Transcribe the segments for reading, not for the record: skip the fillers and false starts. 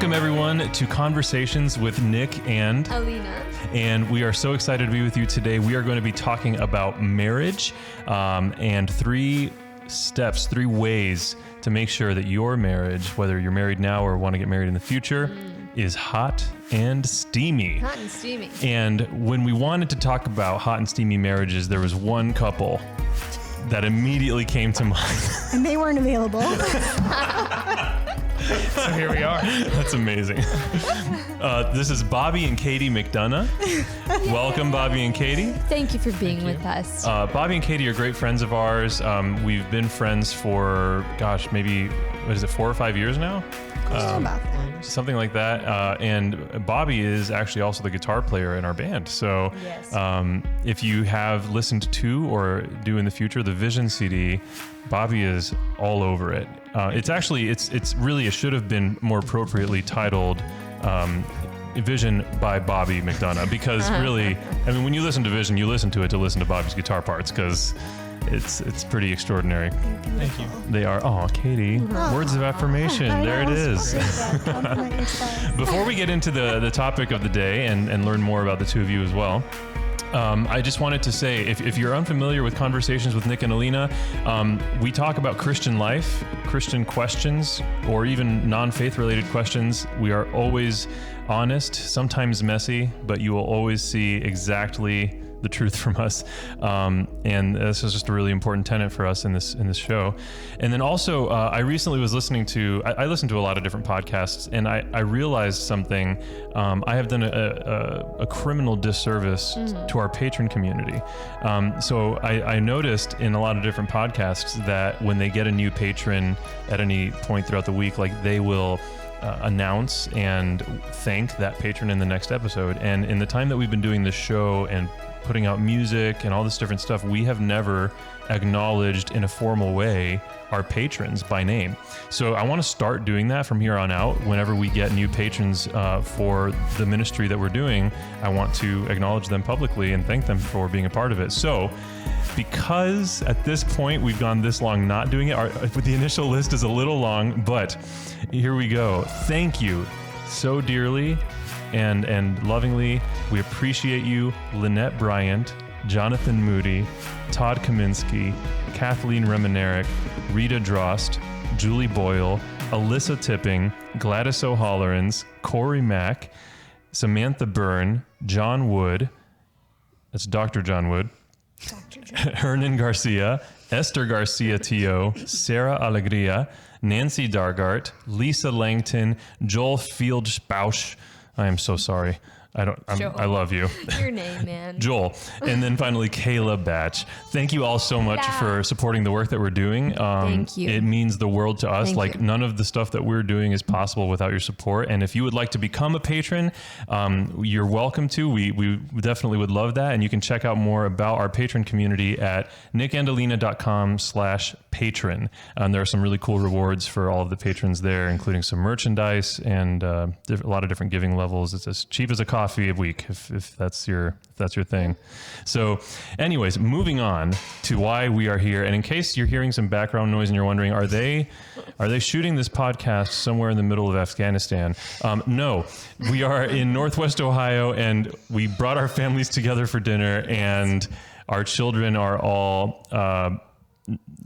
Welcome, everyone, to Conversations with Nick and Alina. And we are so excited to be with you today. We are going to be talking about marriage and three steps, three ways to make sure that your marriage, whether you're married now or want to get married in the future, is hot and steamy. Hot and steamy. And when we wanted to talk about hot and steamy marriages, there was one couple that immediately came to mind. And they weren't available. So here we are. That's amazing. This is Bobby and Katie McDonough. Welcome, Bobby and Katie. Thank you for being with us. Bobby and Katie are great friends of ours. We've been friends for, maybe, 4 or 5 years now? Something like that. And Bobby is actually also the guitar player in our band. So Yes. If you have listened to or do in the future the Vision CD, Bobby is all over it. It's really, it should have been more appropriately titled Vision by Bobby McDonough, because really, I mean, when you listen to Vision, you listen to it to listen to Bobby's guitar parts, because it's pretty extraordinary. Thank you. They are. Oh, Katie, words of affirmation. There it is. Before we get into the topic of the day and learn more about the two of you as well, I just wanted to say, if you're unfamiliar with Conversations with Nick and Alina, we talk about Christian life, Christian questions, or even non-faith related questions. We are always honest, sometimes messy, but you will always see exactly the truth from us. And this is just a really important tenet for us in this show. And then also, I recently was listening to, I listen to a lot of different podcasts, and I realized something. I have done a criminal disservice to our patron community. So I noticed in a lot of different podcasts that when they get a new patron at any point throughout the week, like they will announce and thank that patron in the next episode. And in the time that we've been doing this show and putting out music and all this different stuff, we have never acknowledged in a formal way our patrons by name. So I want to start doing that from here on out. Whenever we get new patrons for the ministry that we're doing, I want to acknowledge them publicly and thank them for being a part of it. So because at this point we've gone this long not doing it, the initial list is a little long, but here we go. Thank you so dearly and lovingly. We appreciate you, Lynette Bryant, Jonathan Moody, Todd Kaminsky, Kathleen Remenerick, Rita Drost, Julie Boyle, Alyssa Tipping, Gladys O'Hollerans, Corey Mack, Samantha Byrne, John Wood, that's Dr. John Wood, Hernan Garcia, Esther Garcia Tio, Sarah Alegria, Nancy Dargart, Lisa Langton, Joel Fieldspausch. I am so sorry. I love you. Your name, man. Joel. And then finally, Kayla Batch. Thank you all so much for supporting the work that we're doing. Thank you. It means the world to us. Thank you. None of the stuff that we're doing is possible without your support. And if you would like to become a patron, you're welcome to. We definitely would love that. And you can check out more about our patron community at nickandalina.com/patron. There are some really cool rewards for all of the patrons there, including some merchandise and a lot of different giving levels. It's as cheap as a coffee a week if that's your thing. So anyways, moving on to why we are here. And in case you're hearing some background noise and you're wondering, are they shooting this podcast somewhere in the middle of Afghanistan? No, we are in Northwest Ohio, and we brought our families together for dinner, and our children are all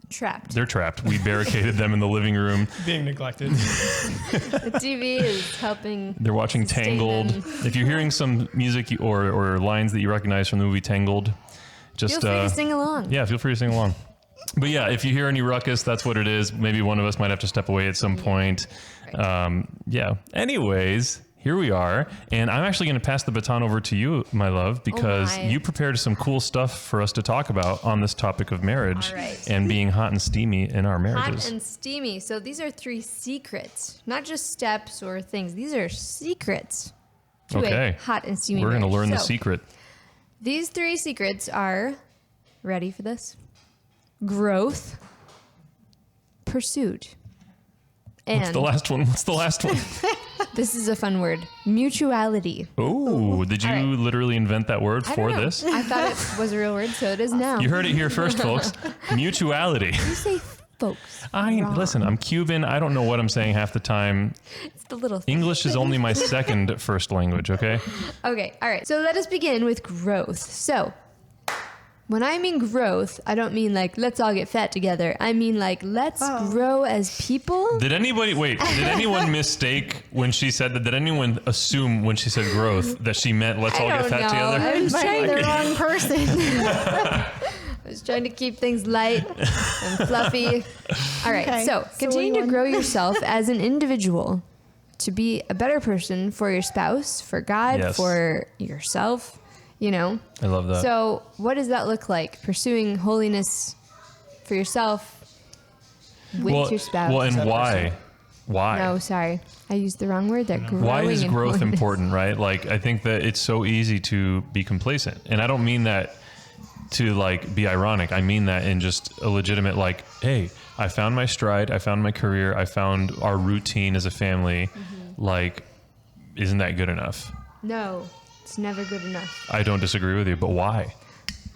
Trapped. they're trapped. We barricaded them in the living room. Being neglected. The TV is helping. They're watching sustain Tangled. them. If you're hearing some music or lines that you recognize from the movie Tangled, just Feel free to sing along. Yeah, feel free to sing along. But yeah, if you hear any ruckus, that's what it is. Maybe one of us might have to step away at some point. Yeah. Anyways, here we are. And I'm actually going to pass the baton over to you, my love, because you prepared some cool stuff for us to talk about on this topic of marriage and being hot and steamy in our marriages. Hot and steamy. So these are 3 secrets, not just steps or things. These are secrets to a hot and steamy We're going to marriage. learn the secret. These 3 secrets are, ready for this? Growth, pursuit, and What's the last one? this is a fun word, mutuality. Oh, did you literally invent that word I for don't know. this? I thought it was a real word, so it is now. You heard it here first, folks. Mutuality. You say folks. Listen, I'm Cuban. I don't know what I'm saying half the time. It's the little English is only my second first language, okay? Okay, all right. So let us begin with growth. So when I mean growth, I don't mean like, let's all get fat together. I mean like, let's grow as people. Did anyone mistake when she said that? Did anyone assume when she said growth that she meant let's all get fat together? I was trying the wrong person. I was trying to keep things light and fluffy. All right, Okay, so continue to grow yourself as an individual to be a better person for your spouse, for God, Yes. for yourself, you know. I love that. So what does that look like? Pursuing holiness for yourself with your spouse. Well, and why? Why? No, sorry. I used the wrong word there. Growing Why is in growth holiness. important, right? Like, I think that it's so easy to be complacent. And I don't mean that to like be ironic. I mean that in just a legitimate, like, hey, I found my stride. I found my career. I found our routine as a family. Like, isn't that good enough? No, it's never good enough. I don't disagree with you, but why?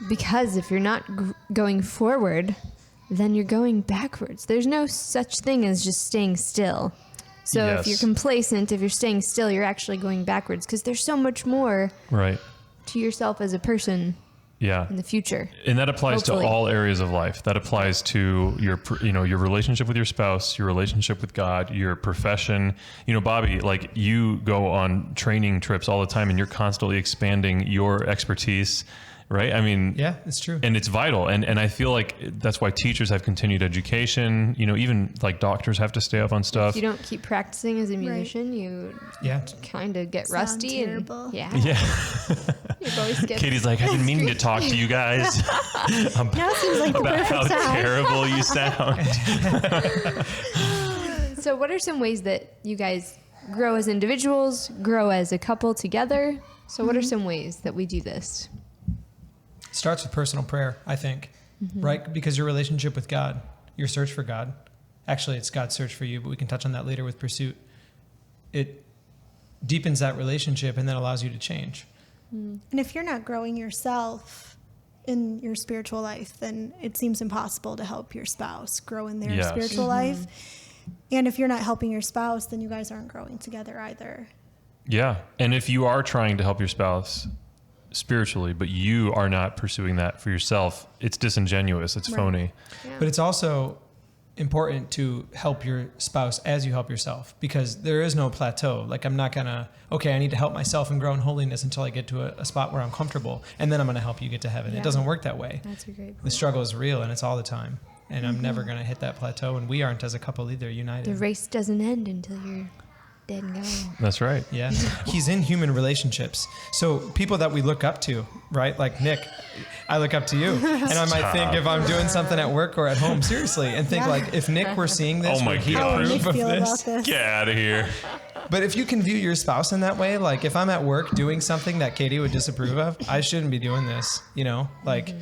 Because if you're not going forward, then you're going backwards. There's no such thing as just staying still. So if Yes. you're complacent, if you're staying still, you're actually going backwards because there's so much more Right. to yourself as a person Yeah. in the future. And that applies Hopefully. to all areas of life. That applies to your, your relationship with your spouse, your relationship with God, your profession. Bobby, like you go on training trips all the time and you're constantly expanding your expertise, right? I mean, Yeah, it's true. and it's vital. And I feel like that's why teachers have continued education. Even like doctors have to stay up on stuff. If you don't keep practicing as a musician, you Yeah. kind of get Sound rusty. terrible. And, yeah. Yeah. You've always get Katie's like, I've been meaning to talk to you guys Now seems like the about how perfect time. terrible you sound. So what are some ways that you guys grow as individuals, grow as a couple together? So what are some ways that we do this? Starts with personal prayer, I think, right? Because your relationship with God, your search for God, actually it's God's search for you, but we can touch on that later with pursuit. It deepens that relationship and then allows you to change. And if you're not growing yourself in your spiritual life, then it seems impossible to help your spouse grow in their Yes. spiritual life. And if you're not helping your spouse, then you guys aren't growing together either. Yeah. And if you are trying to help your spouse spiritually, but you are not pursuing that for yourself, it's disingenuous. It's Right. phony. But it's also important to help your spouse as you help yourself, because there is no plateau. Like, I'm not gonna, I need to help myself and grow in holiness until I get to a spot where I'm comfortable, and then I'm gonna help you get to heaven. Yeah. It doesn't work that way. That's a great The point. struggle is real and it's all the time. And I'm never gonna hit that plateau, and we aren't as a couple either, united. The race doesn't end until you're dead and gone. That's right. Yeah. He's in human relationships. So people that we look up to, right? Like Nick, I look up to you. And I might think if I'm doing something at work or at home, seriously, and think like, if Nick were seeing this, Oh my would he God. How would Nick approve of feel this? about this? Get out of here. But if you can view your spouse in that way, like if I'm at work doing something that Katie would disapprove of, I shouldn't be doing this, like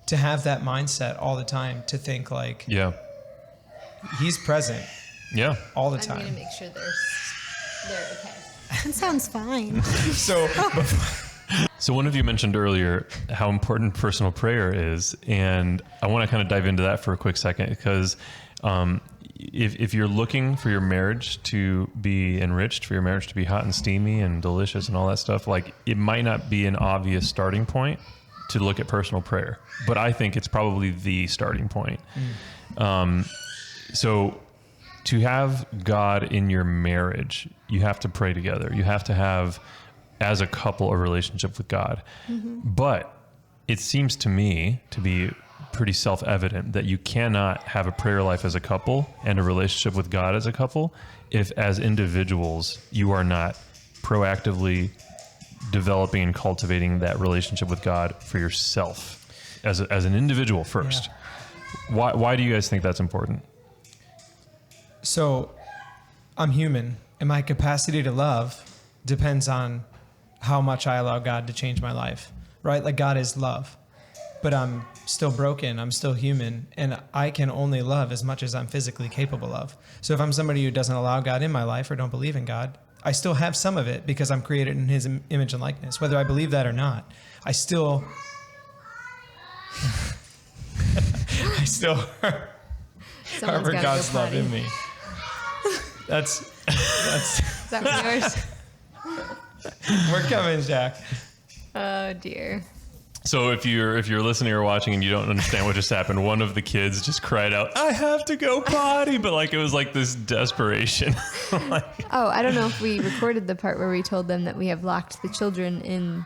to have that mindset all the time, to think like Yeah. he's present Yeah. all the I'm going to time. make sure they're okay. That sounds fine. So So one of you mentioned earlier how important personal prayer is, and I want to kind of dive into that for a quick second, because if you're looking for your marriage to be enriched, for your marriage to be hot and steamy and delicious and all that stuff, like it might not be an obvious starting point to look at personal prayer, but I think it's probably the starting point. So to have God in your marriage, you have to pray together. You have to have, as a couple, a relationship with God. But it seems to me to be pretty self-evident that you cannot have a prayer life as a couple and a relationship with God as a couple if, as individuals, you are not proactively developing and cultivating that relationship with God for yourself as an individual first. Why do you guys think that's important? So I'm human, and my capacity to love depends on how much I allow God to change my life, right? Like, God is love, but I'm still broken. I'm still human, and I can only love as much as I'm physically capable of. So if I'm somebody who doesn't allow God in my life or don't believe in God, I still have some of it because I'm created in his image and likeness. Whether I believe that or not, I still Someone's Harbor gotta God's go love potty. in me. That's Is that one yours? we're coming, Jack. Oh dear. So if you're listening or watching and you don't understand what just happened, one of the kids just cried out, "I have to go potty," but like it was like this desperation. Like, Oh, I don't know if we recorded the part where we told them that we have locked the children in,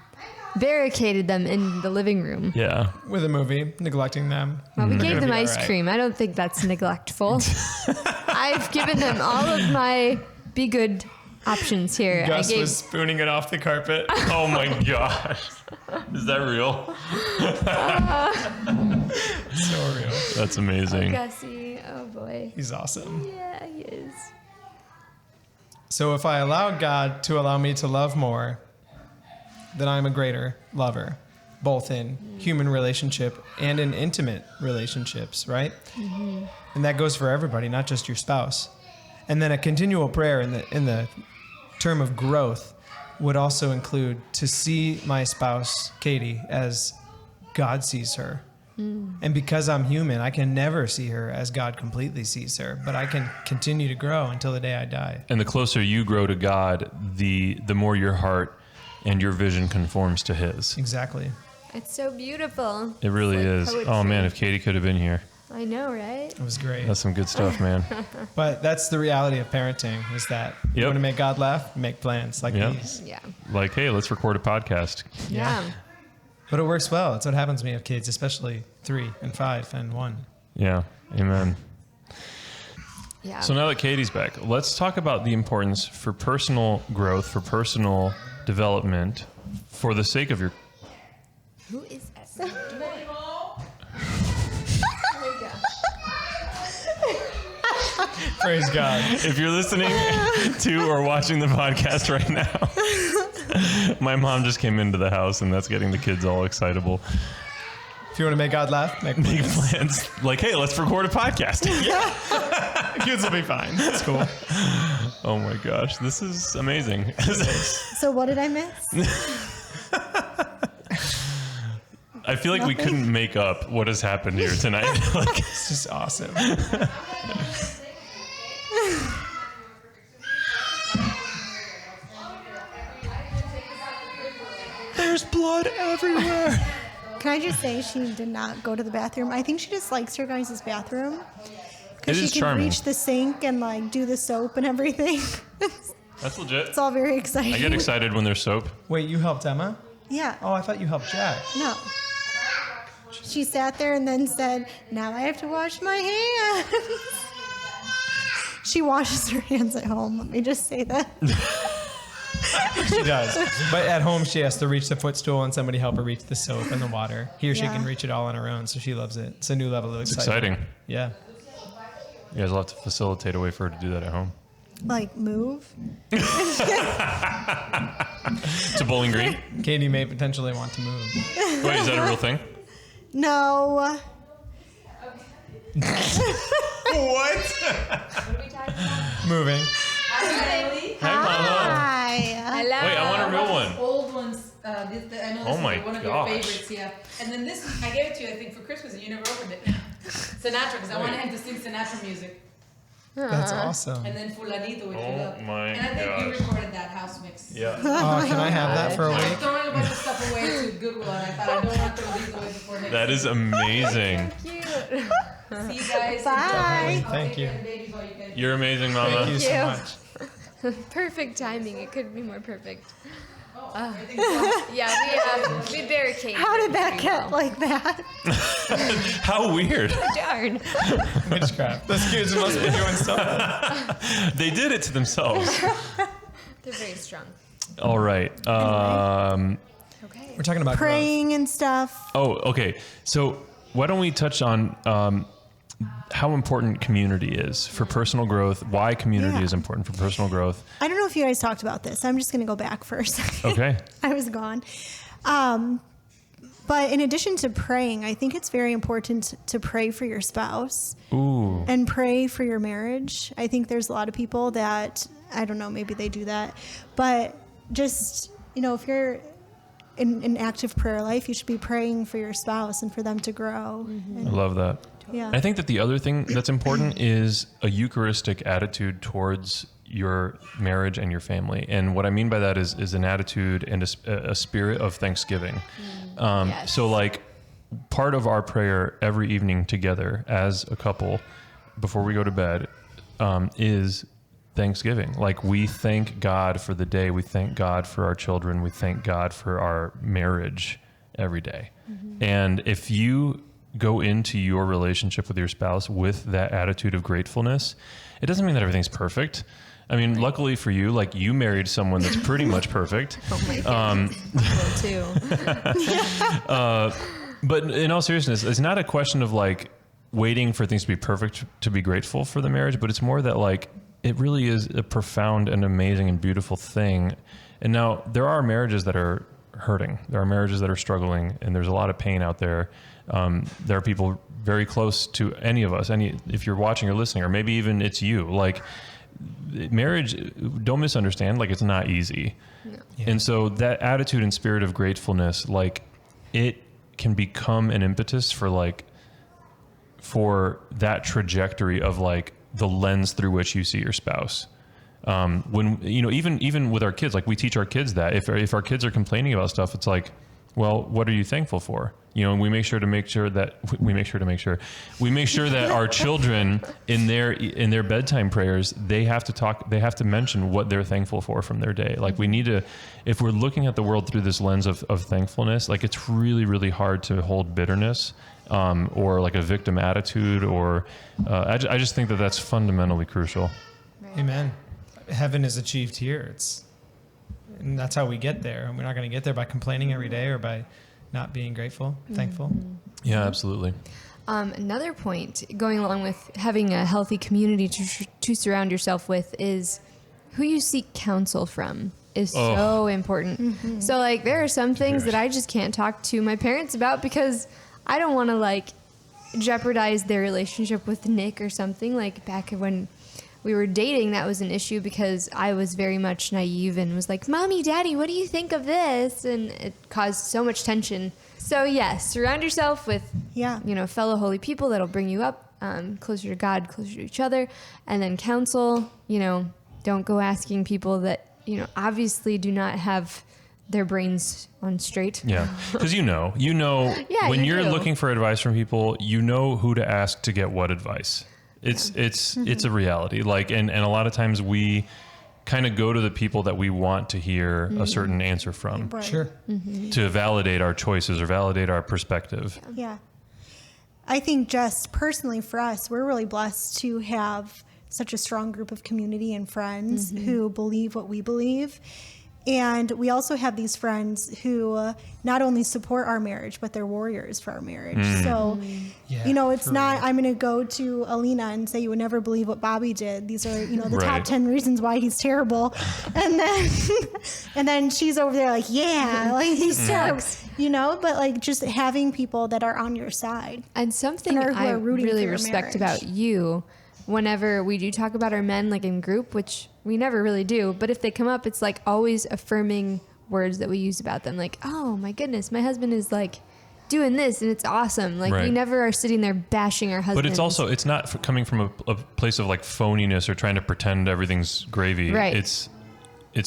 barricaded them in the living room. yeah. With a movie, neglecting them. Well, we They're gave gonna them be all ice right. cream. I don't think that's neglectful. I've given them all of my be good options here. Gus I gave was spooning it off the carpet. Oh my gosh. Is that real? So real. That's amazing. Gussie. Oh boy. He's awesome. Yeah, he is. So if I allow God to allow me to love more, then I'm a greater lover, both in human relationship and in intimate relationships, right? Mm-hmm. And that goes for everybody, not just your spouse. And then a continual prayer in the term of growth would also include to see my spouse, Katie, as God sees her. And because I'm human, I can never see her as God completely sees her, but I can continue to grow until the day I die. And the closer you grow to God, the more your heart and your vision conforms to His. Exactly. It's so beautiful. It really It's is. like Oh man, poetry. if Katie could have been here. I know, right? It was great. That's some good stuff, man. But that's the reality of parenting, is that you Yep. want to make God laugh, make plans like Yep. these. Yeah. Like, hey, let's record a podcast. Yeah. But it works well. That's what happens when you have kids, especially 3 and 5 and 1. Yeah. Amen. Yeah. So now that Katie's back, let's talk about the importance for personal growth, for personal development, for the sake of your. Who is that? Praise God. If you're listening to or watching the podcast right now, my mom just came into the house and that's getting the kids all excitable. If you want to make God laugh, make Make plans. plans like, hey, let's record a podcast. Kids will be fine. It's cool. Oh my gosh, this is amazing. So what did I miss? I feel like we couldn't make up what has happened here tonight. Like, It's just awesome. there's blood everywhere. Can I just say she did not go to the bathroom? I think she just likes her guys' bathroom. It Because she is can charming. reach the sink and like do the soap and everything. That's legit. It's all very exciting. I get excited when there's soap. Wait, you helped Emma? Yeah. Oh, I thought you helped Jack. No. She sat there and then said, "Now I have to wash my hands." She washes her hands at home. Let me just say that. She does. But at home, she has to reach the footstool and somebody help her reach the soap and the water. Here, she Yeah. can reach it all on her own, so she loves it. It's a new level of It's excitement. exciting. Yeah. You guys will have to facilitate a way for her to do that at home. Like, move. To Bowling Green? Katie may potentially want to move. Wait, is that a real thing? No. What? Moving. Hey, Mama. Hi. Hello. Wait, I want a real one. Old ones. I know this Oh my is one of gosh. your favorites, yeah. And then this, I gave it to you, I think, for Christmas, and you never opened it. Sinatra, because I wanted him to sing Sinatra music. That's awesome. And then Fulanito, which Oh you love. my And I think you gosh. recorded that house mix. Yeah. Oh, can I have that for a I was week? throwing a bunch of stuff away to Goodwill, and I thought I don't want to throw these away before next That is amazing. Cute. See you guys. Bye. I'll Thank take you. care of the babies while you guys. You're amazing, Mama. Thank you so you. much. Perfect timing. It couldn't be more perfect. Everything's fine. Yeah, we barricaded. How did it that pretty get well. like that? How weird. Darn. Witchcraft. Those kids must be doing something. They did it to themselves. They're very strong. All right. Okay. We're talking about growth. Praying and stuff. Oh, okay. So why don't we touch on how important community is for personal growth, why community Yeah. is important for personal growth. I don't know if you guys talked about this. I'm just going to go back for a second. Okay. I was gone. But in addition to praying, I think it's very important to pray for your spouse Ooh. and pray for your marriage. I think there's a lot of people that, I don't know, maybe they do that. But just, if you're in an active prayer life, you should be praying for your spouse and for them to grow. I love that. Yeah. I think that the other thing that's important is a Eucharistic attitude towards your marriage and your family. And what I mean by that is an attitude and a spirit of thanksgiving. Yes. So like part of our prayer every evening together as a couple before we go to bed is Thanksgiving. Like we thank God for the day. We thank God for our children. We thank God for our marriage every day. And if you go into your relationship with your spouse with that attitude of gratefulness, it doesn't mean that everything's perfect. I mean, luckily for you, like you married someone that's pretty much perfect. Oh my goodness. Too. But in all seriousness, it's not a question of like waiting for things to be perfect to be grateful for the marriage, but it's more that like it really is a profound and amazing and beautiful thing. And now there are marriages that are hurting. There are marriages that are struggling, and there's a lot of pain out there. There are people very close to any of us. If you're watching or listening, or maybe even it's you, like marriage, don't misunderstand, like it's not easy. No. Yeah. And so that attitude and spirit of gratefulness, like it can become an impetus for that trajectory of like the lens through which you see your spouse. When, even with our kids, like we teach our kids that if our kids are complaining about stuff, it's like, well, what are you thankful for? And we make sure that our children in their bedtime prayers, they have to mention what they're thankful for from their day. Like we need to, if we're looking at the world through this lens of thankfulness, like it's really, really hard to hold bitterness, or like a victim attitude, or, I just think that that's fundamentally crucial. Right. Amen. Heaven is achieved here. And that's how we get there. And we're not going to get there by complaining every day or by not being grateful, thankful. Yeah, absolutely. Another point going along with having a healthy community to surround yourself with is who you seek counsel from is so important. Mm-hmm. So like there are some things that I just can't talk to my parents about because I don't want to like jeopardize their relationship with Nick or something. Like back when we were dating, that was an issue because I was very much naive and was like, Mommy, Daddy, what do you think of this? And it caused so much tension. So yes, surround yourself with, fellow holy people that'll bring you up closer to God, closer to each other, and then counsel. Don't go asking people that, obviously do not have their brains on straight. Yeah. Because when you're looking for advice from people, you know who to ask to get what advice. It's a reality. Like, and a lot of times we kind of go to the people that we want to hear a certain answer from. Right. Sure. Mm-hmm. To validate our choices or validate our perspective. Yeah. I think just personally for us, we're really blessed to have such a strong group of community and friends who believe what we believe. And we also have these friends who not only support our marriage, but they're warriors for our marriage. So, it's not, I'm going to go to Alina and say, you would never believe what Bobby did. These are, the top 10 reasons why he's terrible. And then she's over there like, he sucks, but like just having people that are on your side. And something I really respect about you, whenever we do talk about our men, like in group, which we never really do, but if they come up, it's like always affirming words that we use about them. Like, oh my goodness, my husband is like doing this and it's awesome. Like we never are sitting there bashing our husbands. But it's not coming from a place of like phoniness or trying to pretend everything's gravy. Right. It's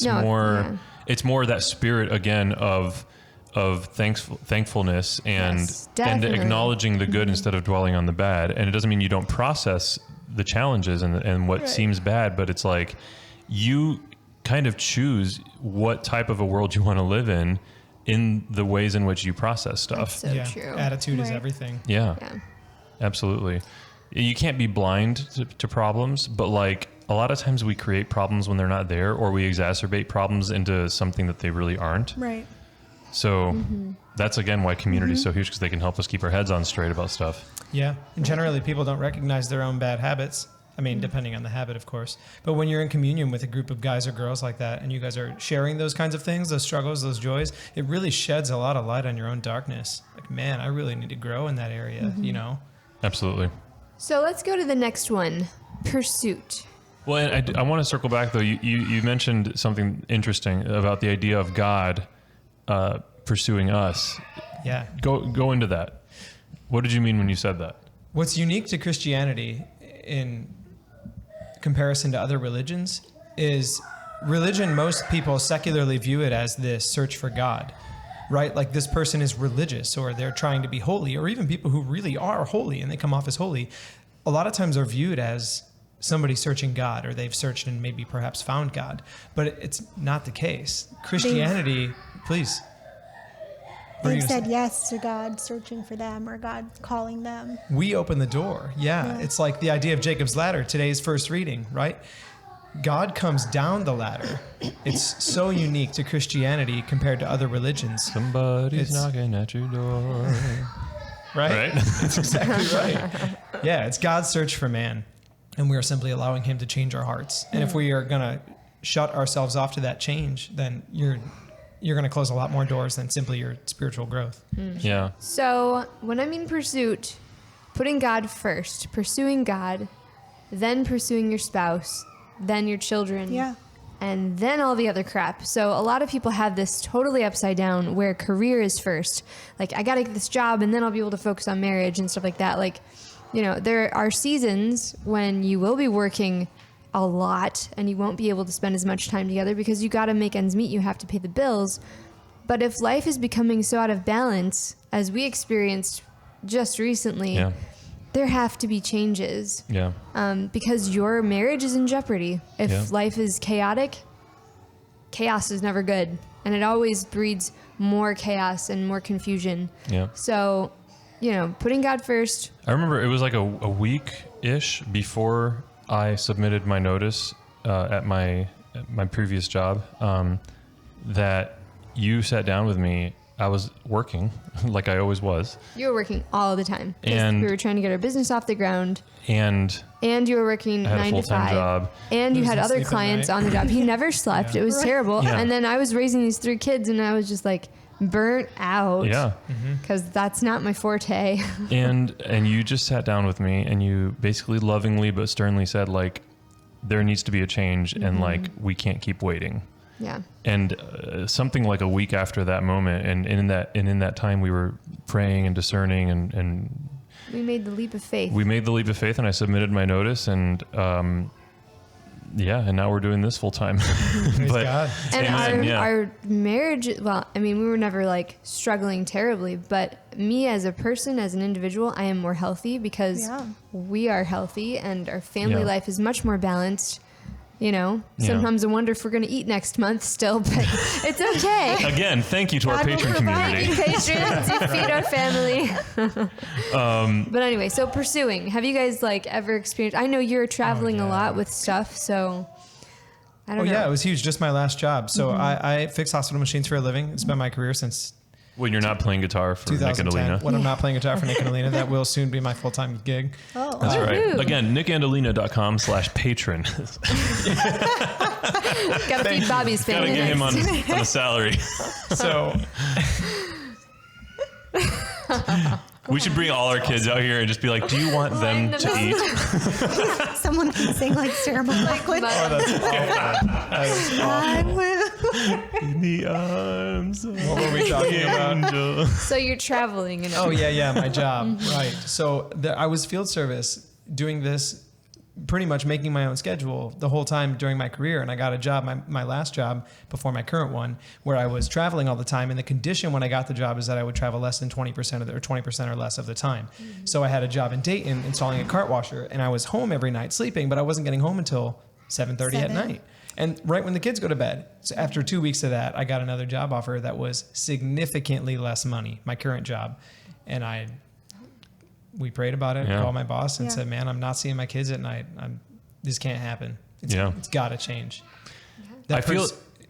more that spirit again of thankfulness and acknowledging the good instead of dwelling on the bad. And it doesn't mean you don't process the challenges and what seems bad, but it's like you kind of choose what type of a world you want to live in the ways in which you process stuff. That's so true. Attitude is everything. Yeah, absolutely. You can't be blind to problems, but like a lot of times we create problems when they're not there, or we exacerbate problems into something that they really aren't. Right. So that's again why community is so huge, because they can help us keep our heads on straight about stuff. Yeah. And generally people don't recognize their own bad habits. I mean, depending on the habit, of course. But when you're in communion with a group of guys or girls like that, and you guys are sharing those kinds of things, those struggles, those joys, it really sheds a lot of light on your own darkness. Like, man, I really need to grow in that area, Absolutely. So let's go to the next one, pursuit. Well, and I want to circle back, though. You mentioned something interesting about the idea of God pursuing us. Yeah. Go into that. What did you mean when you said that? What's unique to Christianity in comparison to other religions is religion, most people secularly view it as this search for God, right? Like this person is religious or they're trying to be holy, or even people who really are holy and they come off as holy, a lot of times are viewed as somebody searching God, or they've searched and maybe perhaps found God. But it's not the case. Christianity, please. They've said yes to God searching for them, or God calling them. We open the door. Yeah. It's like the idea of Jacob's ladder, today's first reading, right? God comes down the ladder. It's so unique to Christianity compared to other religions. Somebody's knocking at your door. Right? That's exactly right. Yeah, it's God's search for man, and we are simply allowing him to change our hearts. And if we are going to shut ourselves off to that change, then you're going to close a lot more doors than simply your spiritual growth. Yeah. So when I'm in pursuit, putting God first, pursuing God, then pursuing your spouse, then your children, and then all the other crap. So a lot of people have this totally upside down where career is first. Like, I got to get this job and then I'll be able to focus on marriage and stuff like that. Like, you know, there are seasons when you will be working a lot and you won't be able to spend as much time together because you got to make ends meet. You have to pay the bills. But if life is becoming so out of balance, as we experienced just recently, there have to be changes. Yeah. Because your marriage is in jeopardy. If life is chaotic, chaos is never good. And it always breeds more chaos and more confusion. Yeah. So, you know, putting God first. I remember it was like a week-ish before I submitted my notice at my previous job that you sat down with me. I was working like I always was. You were working all the time. And we were trying to get our business off the ground. And you were working 9 to 5. Job. And you had other clients on the job. He never slept. It was terrible. Yeah. And then I was raising these 3 kids and I was just like burnt out. Yeah. Because that's not my forte. and you just sat down with me and you basically lovingly but sternly said, like, there needs to be a change and like we can't keep waiting. Yeah. And something like a week after that moment, and in that time, we were praying and discerning, and we made the leap of faith. And I submitted my notice, and and now we're doing this full time. Praise God. And our marriage, well, I mean, we were never like struggling terribly, but me as a person, as an individual, I am more healthy because we are healthy and our family life is much more balanced. You know, sometimes I wonder if we're going to eat next month still, but it's okay. Again, thank you to our patron community. Patrons, you feed our family. But anyway, so pursuing. Have you guys like ever experienced? I know you're traveling a lot with stuff, so I don't know. Yeah, it was huge. Just my last job. So I fix hospital machines for a living. It's been my career since when you're not playing guitar for Nick and Alina. When I'm not playing guitar for Nick and Alina, that will soon be my full-time gig. Oh, that's right. Again, nickandalina.com/patron. Gotta feed Bobby's family. Gotta get him on a salary. So we should bring all our kids out here and just be like, do you want them to eat? Someone can sing like Sarah McLachlan. I will. In the arms of what were we talking about? So you're traveling. Oh, yeah, my job. Right. So I was field service doing this, pretty much making my own schedule the whole time during my career. And I got a job, my last job before my current one, where I was traveling all the time. And the condition when I got the job is that I would travel less than 20% or 20% or less of the time. So I had a job in Dayton installing a cart washer, and I was home every night sleeping, but I wasn't getting home until 7:30 at night. And right when the kids go to bed. So after 2 weeks of that, I got another job offer that was significantly less money, my current job. And we prayed about it, called my boss and said, man, I'm not seeing my kids at night. This can't happen. It's got to change. Go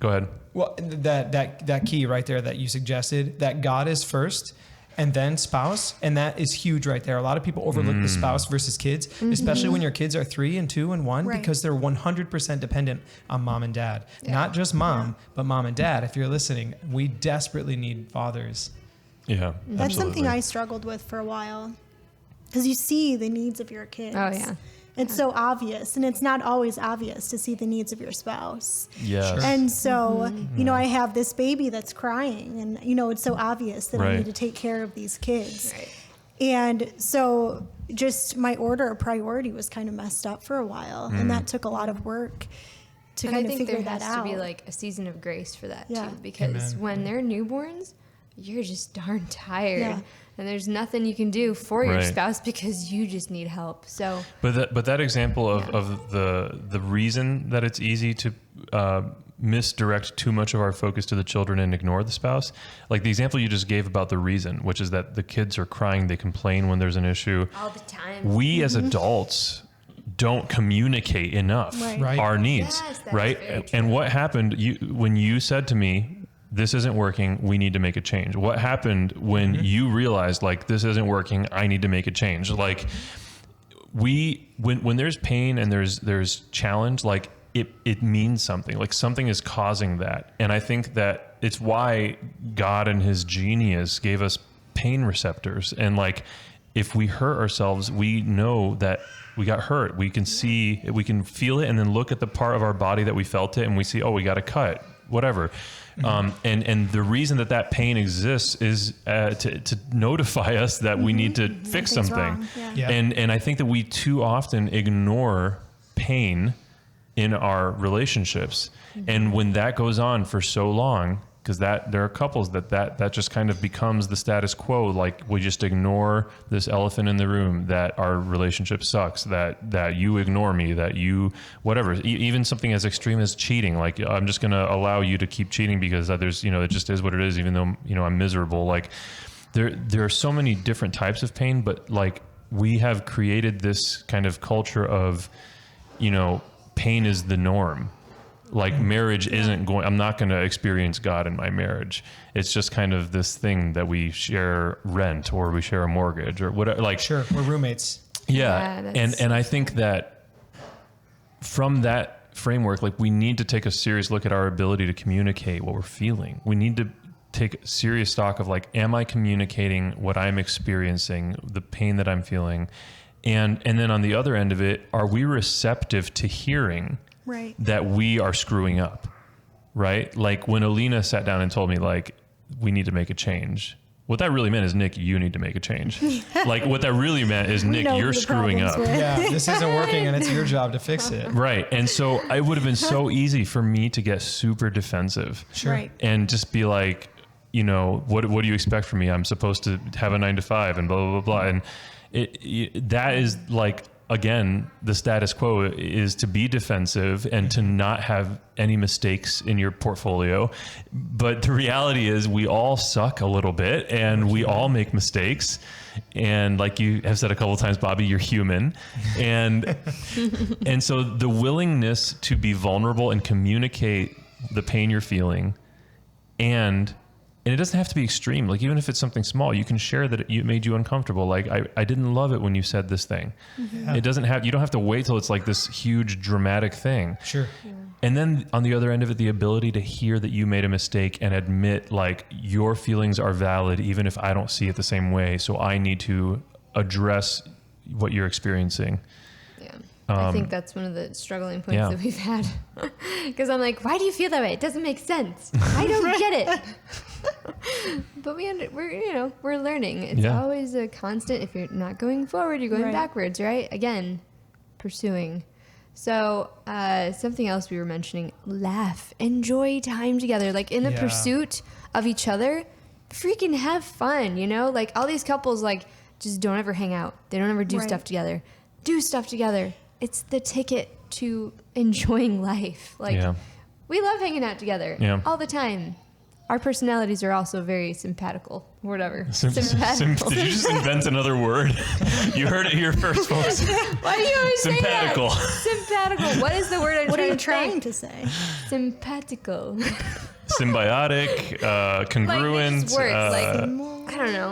ahead. Well, that key right there that you suggested, that God is first and then spouse. And that is huge right there. A lot of people overlook the spouse versus kids, especially when your kids are 3 and 2 and 1, because they're 100% dependent on mom and dad. Not just mom, but mom and dad. If you're listening, we desperately need fathers. Yeah. That's something I struggled with for a while. Because you see the needs of your kids. Oh, yeah. It's so obvious. And it's not always obvious to see the needs of your spouse. Yeah. Sure. And so, you know, I have this baby that's crying. And, you know, it's so obvious that I need to take care of these kids. Right. And so just my order of priority was kind of messed up for a while. And that took a lot of work to And kind I of think figure there that has out. to be like a season of grace for that Yeah. too, because Amen. when they're newborns, you're just darn tired, Yeah. and there's nothing you can do for your Right. spouse because you just need help. So But that example of, Yeah. of the reason that it's easy to misdirect too much of our focus to the children and ignore the spouse, like the example you just gave about the reason, which is that the kids are crying, they complain when there's an issue. all the time. We as adults don't communicate enough Right. our needs, Yes, that's right? very true. And what happened when you said to me, this isn't working, we need to make a change? What happened when you realized, like, this isn't working, I need to make a change? Like, when there's pain and there's challenge, like it means something, like something is causing that. And I think that it's why God in his genius gave us pain receptors. And like, if we hurt ourselves, we know that we got hurt. We can see it, we can feel it, and then look at the part of our body that we felt it, and we see, oh, we got a cut, whatever. And the reason that pain exists is to notify us that we need to fix Something's something. wrong. Yeah. Yeah. And I think that we too often ignore pain in our relationships. And when that goes on for so long, because there are couples that just kind of becomes the status quo. Like, we just ignore this elephant in the room, that our relationship sucks, that you ignore me, that you, whatever, even something as extreme as cheating. Like, I'm just going to allow you to keep cheating because there's, it just is what it is, even though, I'm miserable. Like, there are so many different types of pain, but like, we have created this kind of culture of, pain is the norm. Like, marriage isn't I'm not going to experience God in my marriage. It's just kind of this thing that we share rent, or we share a mortgage, or whatever. Like, Sure, we're roommates. yeah. And I think that from that framework, like, we need to take a serious look at our ability to communicate what we're feeling. We need to take serious stock of, like, am I communicating what I'm experiencing, the pain that I'm feeling? And then on the other end of it, are we receptive to hearing Right. that we are screwing up, right? Like, when Alina sat down and told me, like, we need to make a change, what that really meant is, Nick, you need to make a change. Like, what that really meant is, Nick, know you're who the screwing problem's up. with. Yeah, this isn't working, and it's your job to fix it. Right. And so it would have been so easy for me to get super defensive. Sure. Right. And just be like, what do you expect from me? I'm supposed to have a 9 to 5 and blah, blah, blah, blah. And that is, like, again, the status quo is to be defensive and to not have any mistakes in your portfolio. But the reality is, we all suck a little bit, and we all make mistakes. And like you have said a couple of times, Bobby, you're human. And so the willingness to be vulnerable and communicate the pain you're feeling, and it doesn't have to be extreme. Like, even if it's something small, you can share that it made you uncomfortable. Like, I didn't love it when you said this thing. Yeah. You don't have to wait till it's like this huge dramatic thing. Sure. And then on the other end of it, the ability to hear that you made a mistake and admit, like, your feelings are valid, even if I don't see it the same way. So I need to address what you're experiencing. Yeah. I think that's one of the struggling points that we've had. Because I'm like, why do you feel that way? It doesn't make sense. I don't get it. But we're learning. It's always a constant. If you're not going forward, you're going backwards, right? Again, pursuing. So something else we were mentioning, laugh, enjoy time together. Like, in the pursuit of each other, freaking have fun, Like, all these couples, like, just don't ever hang out. They don't ever do stuff together. Do stuff together. It's the ticket to enjoying life. Like, we love hanging out together all the time. Our personalities are also very simpatical, whatever. Simpatical. Did you just invent another word? You heard it here first, folks. Why do you always Simpatical. say that? Simpatical. What is the word What are you trying trying to say? Simpatical. Symbiotic, congruent. Like, it just works. I don't know.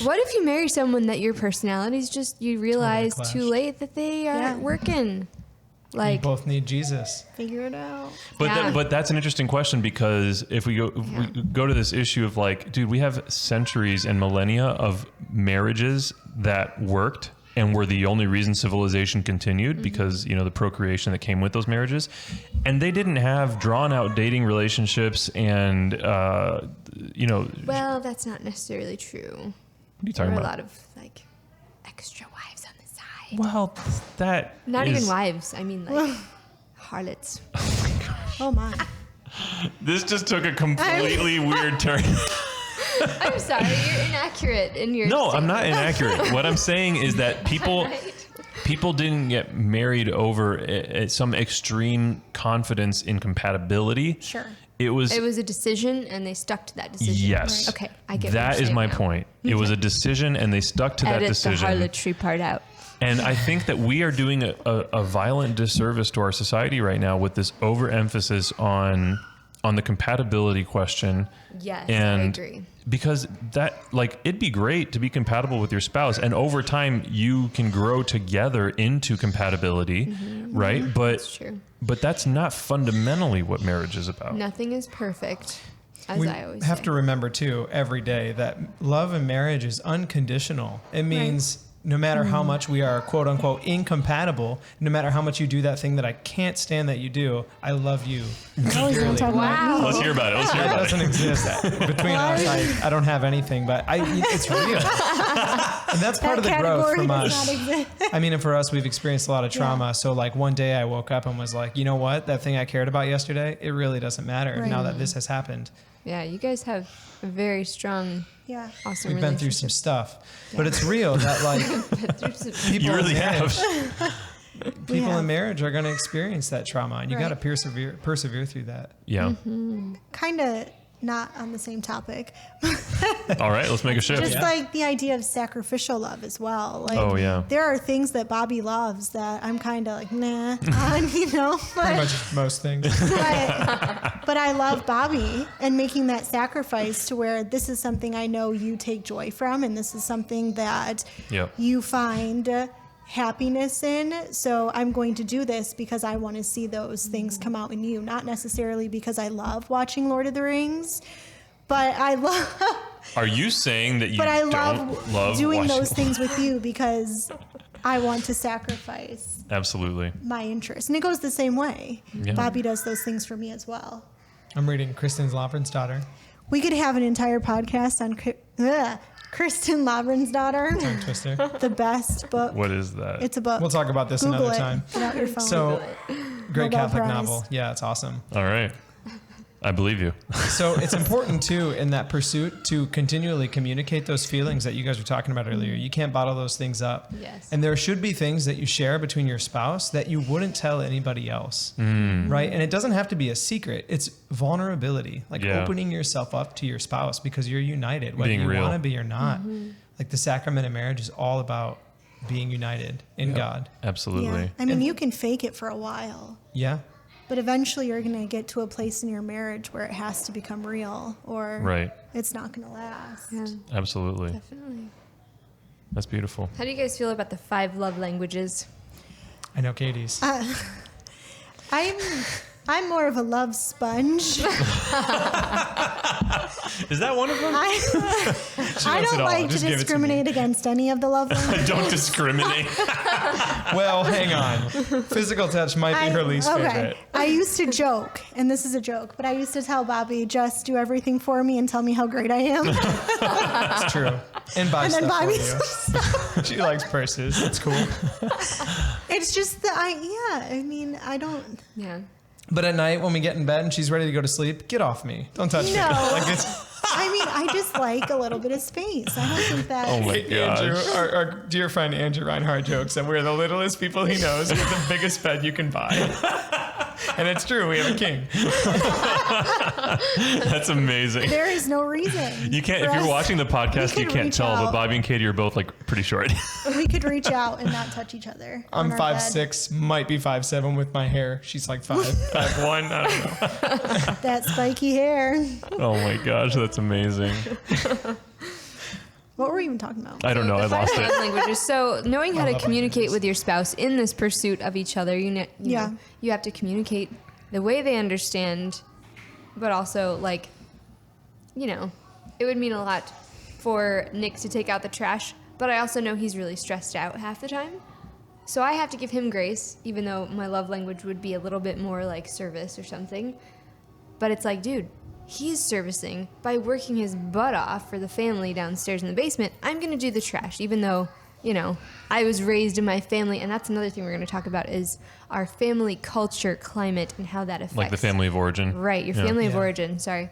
What if you marry someone that your personalities you realize Totally too clashed. late that they aren't working? You Like, both need Jesus. Figure it out. But that's an interesting question, because if we go to this issue of, like, dude, we have centuries and millennia of marriages that worked and were the only reason civilization continued, because, the procreation that came with those marriages. And they didn't have drawn out dating relationships and, well, that's not necessarily true. What are you There talking were a about? lot of like extra wives on the side. Well, that Not is- even wives. I mean like harlots. Oh my. This just took a completely weird turn. I'm sorry, you're inaccurate in your. No, I'm statement. not inaccurate. What I'm saying is that people Right. people didn't get married over some extreme confidence in compatibility. Sure. It was It was a decision, and they stuck to that decision. yes. Okay, I get. what That you're is saying my now. point. It was a decision, and they stuck to that Edit decision. the harlotry part out. And I think that we are doing a violent disservice to our society right now with this overemphasis on the compatibility question. Yes, And I agree. because that, like, it'd be great to be compatible with your spouse, and over time you can grow together into compatibility, right? But That's true. but that's not fundamentally what marriage is about. Nothing is perfect, as We I always have say. to remember too every day that love and marriage is unconditional. It means no matter how much we are quote unquote incompatible, no matter how much you do that thing that I can't stand that you do, I love you. Always gonna talk about me. Let's hear about it. Let's hear That about it. doesn't exist between us. I don't have anything, but it's real, and that's part of the growth category from does us. not exist. I mean, and for us, we've experienced a lot of trauma. So like one day I woke up and was like, you know what? That thing I cared about yesterday, it really doesn't matter Right. now that this has happened. Yeah, you guys have a very strong, Yeah. awesome We've been through some relationship. stuff, but it's real that like Through some- people You really in marriage, have. people have. in marriage are going to experience that trauma, and you got to Right. persevere through that. Yeah. Kind of not on the same topic. All right. Let's make a shift. Just like the idea of sacrificial love as well. Like, Oh, yeah. there are things that Bobby loves that I'm kind of like, nah, on, you know? Pretty But, much most things. but I love Bobby and making that sacrifice to where this is something I know you take joy from, and this is something that Yep. you find happiness in. So I'm going to do this because I want to see those things come out in you, not necessarily because I love watching Lord of the Rings, but I love Are you saying that you but I don't love doing watching- those things with you because I want to sacrifice Absolutely. my interest. And it goes the same way. Yeah. Bobby does those things for me as well. I'm reading Kristen Lavren's daughter. We could have an entire podcast on Kristen Lavren's daughter. Tongue twister. The best book. What is that? It's a book. We'll talk about this Google another it. time. Get out your phone. So, great Nobel Catholic Prize. novel. Yeah, it's awesome. All right. I believe you. So it's important too in that pursuit to continually communicate those feelings that you guys were talking about earlier. You can't bottle those things up. Yes. And there should be things that you share between your spouse that you wouldn't tell anybody else. Right? And it doesn't have to be a secret. It's vulnerability, like Yeah. opening yourself up to your spouse because you're united, whether Being you real. want to be or not. Like the sacrament of marriage is all about being united in God. Absolutely. Yeah. I mean, you can fake it for a while, Yeah. but eventually you're going to get to a place in your marriage where it has to become real or Right. it's not going to last. Yeah, Absolutely. definitely. That's beautiful. How do you guys feel about the 5 love languages? I know Katie's. I'm more of a love sponge. Is that one of them? I knows don't it all. like to Just give it to me. discriminate against any of the love languages. Don't discriminate. Well, hang on. Physical touch might be her least favorite. I used to joke, and this is a joke, but I used to tell Bobby, just do everything for me and tell me how great I am. It's true. And buy And then stuff Bobby's for you. She likes purses. It's cool. It's just that I don't. Yeah. But at night when we get in bed and she's ready to go to sleep, get off me. Don't touch me. No. Like it's I mean, I just like a little bit of space. I don't think that. Oh my Andrew, gosh. our dear friend Andrew Reinhardt jokes that we're the littlest people he knows with the biggest bed you can buy. And it's true, we have a king. That's amazing. There is no reason. You can't, for if you're us- watching the podcast, we you could can't reach tell, but out. Bobby and Katie are both like pretty short. We could reach out and not touch each other. I'm on our bed. 5'6", might be 5'7" with my hair. She's like 5'1", I don't know. That spiky hair. Oh my gosh, that's amazing. What were we even talking about? I don't know. I The 5 lost love it. languages. So knowing how to love communicate languages. with your spouse in this pursuit of each other, you Yeah. know, you have to communicate the way they understand, but also like, you know, it would mean a lot for Nick to take out the trash, but I also know he's really stressed out half the time. So I have to give him grace, even though my love language would be a little bit more like service or something. But it's like, dude, he's servicing by working his butt off for the family downstairs in the basement. I'm going to do the trash, even though, you know, I was raised in my family. And that's another thing we're going to talk about is our family culture, climate, and how that affects. Like the family of origin. Right, your family of origin, sorry.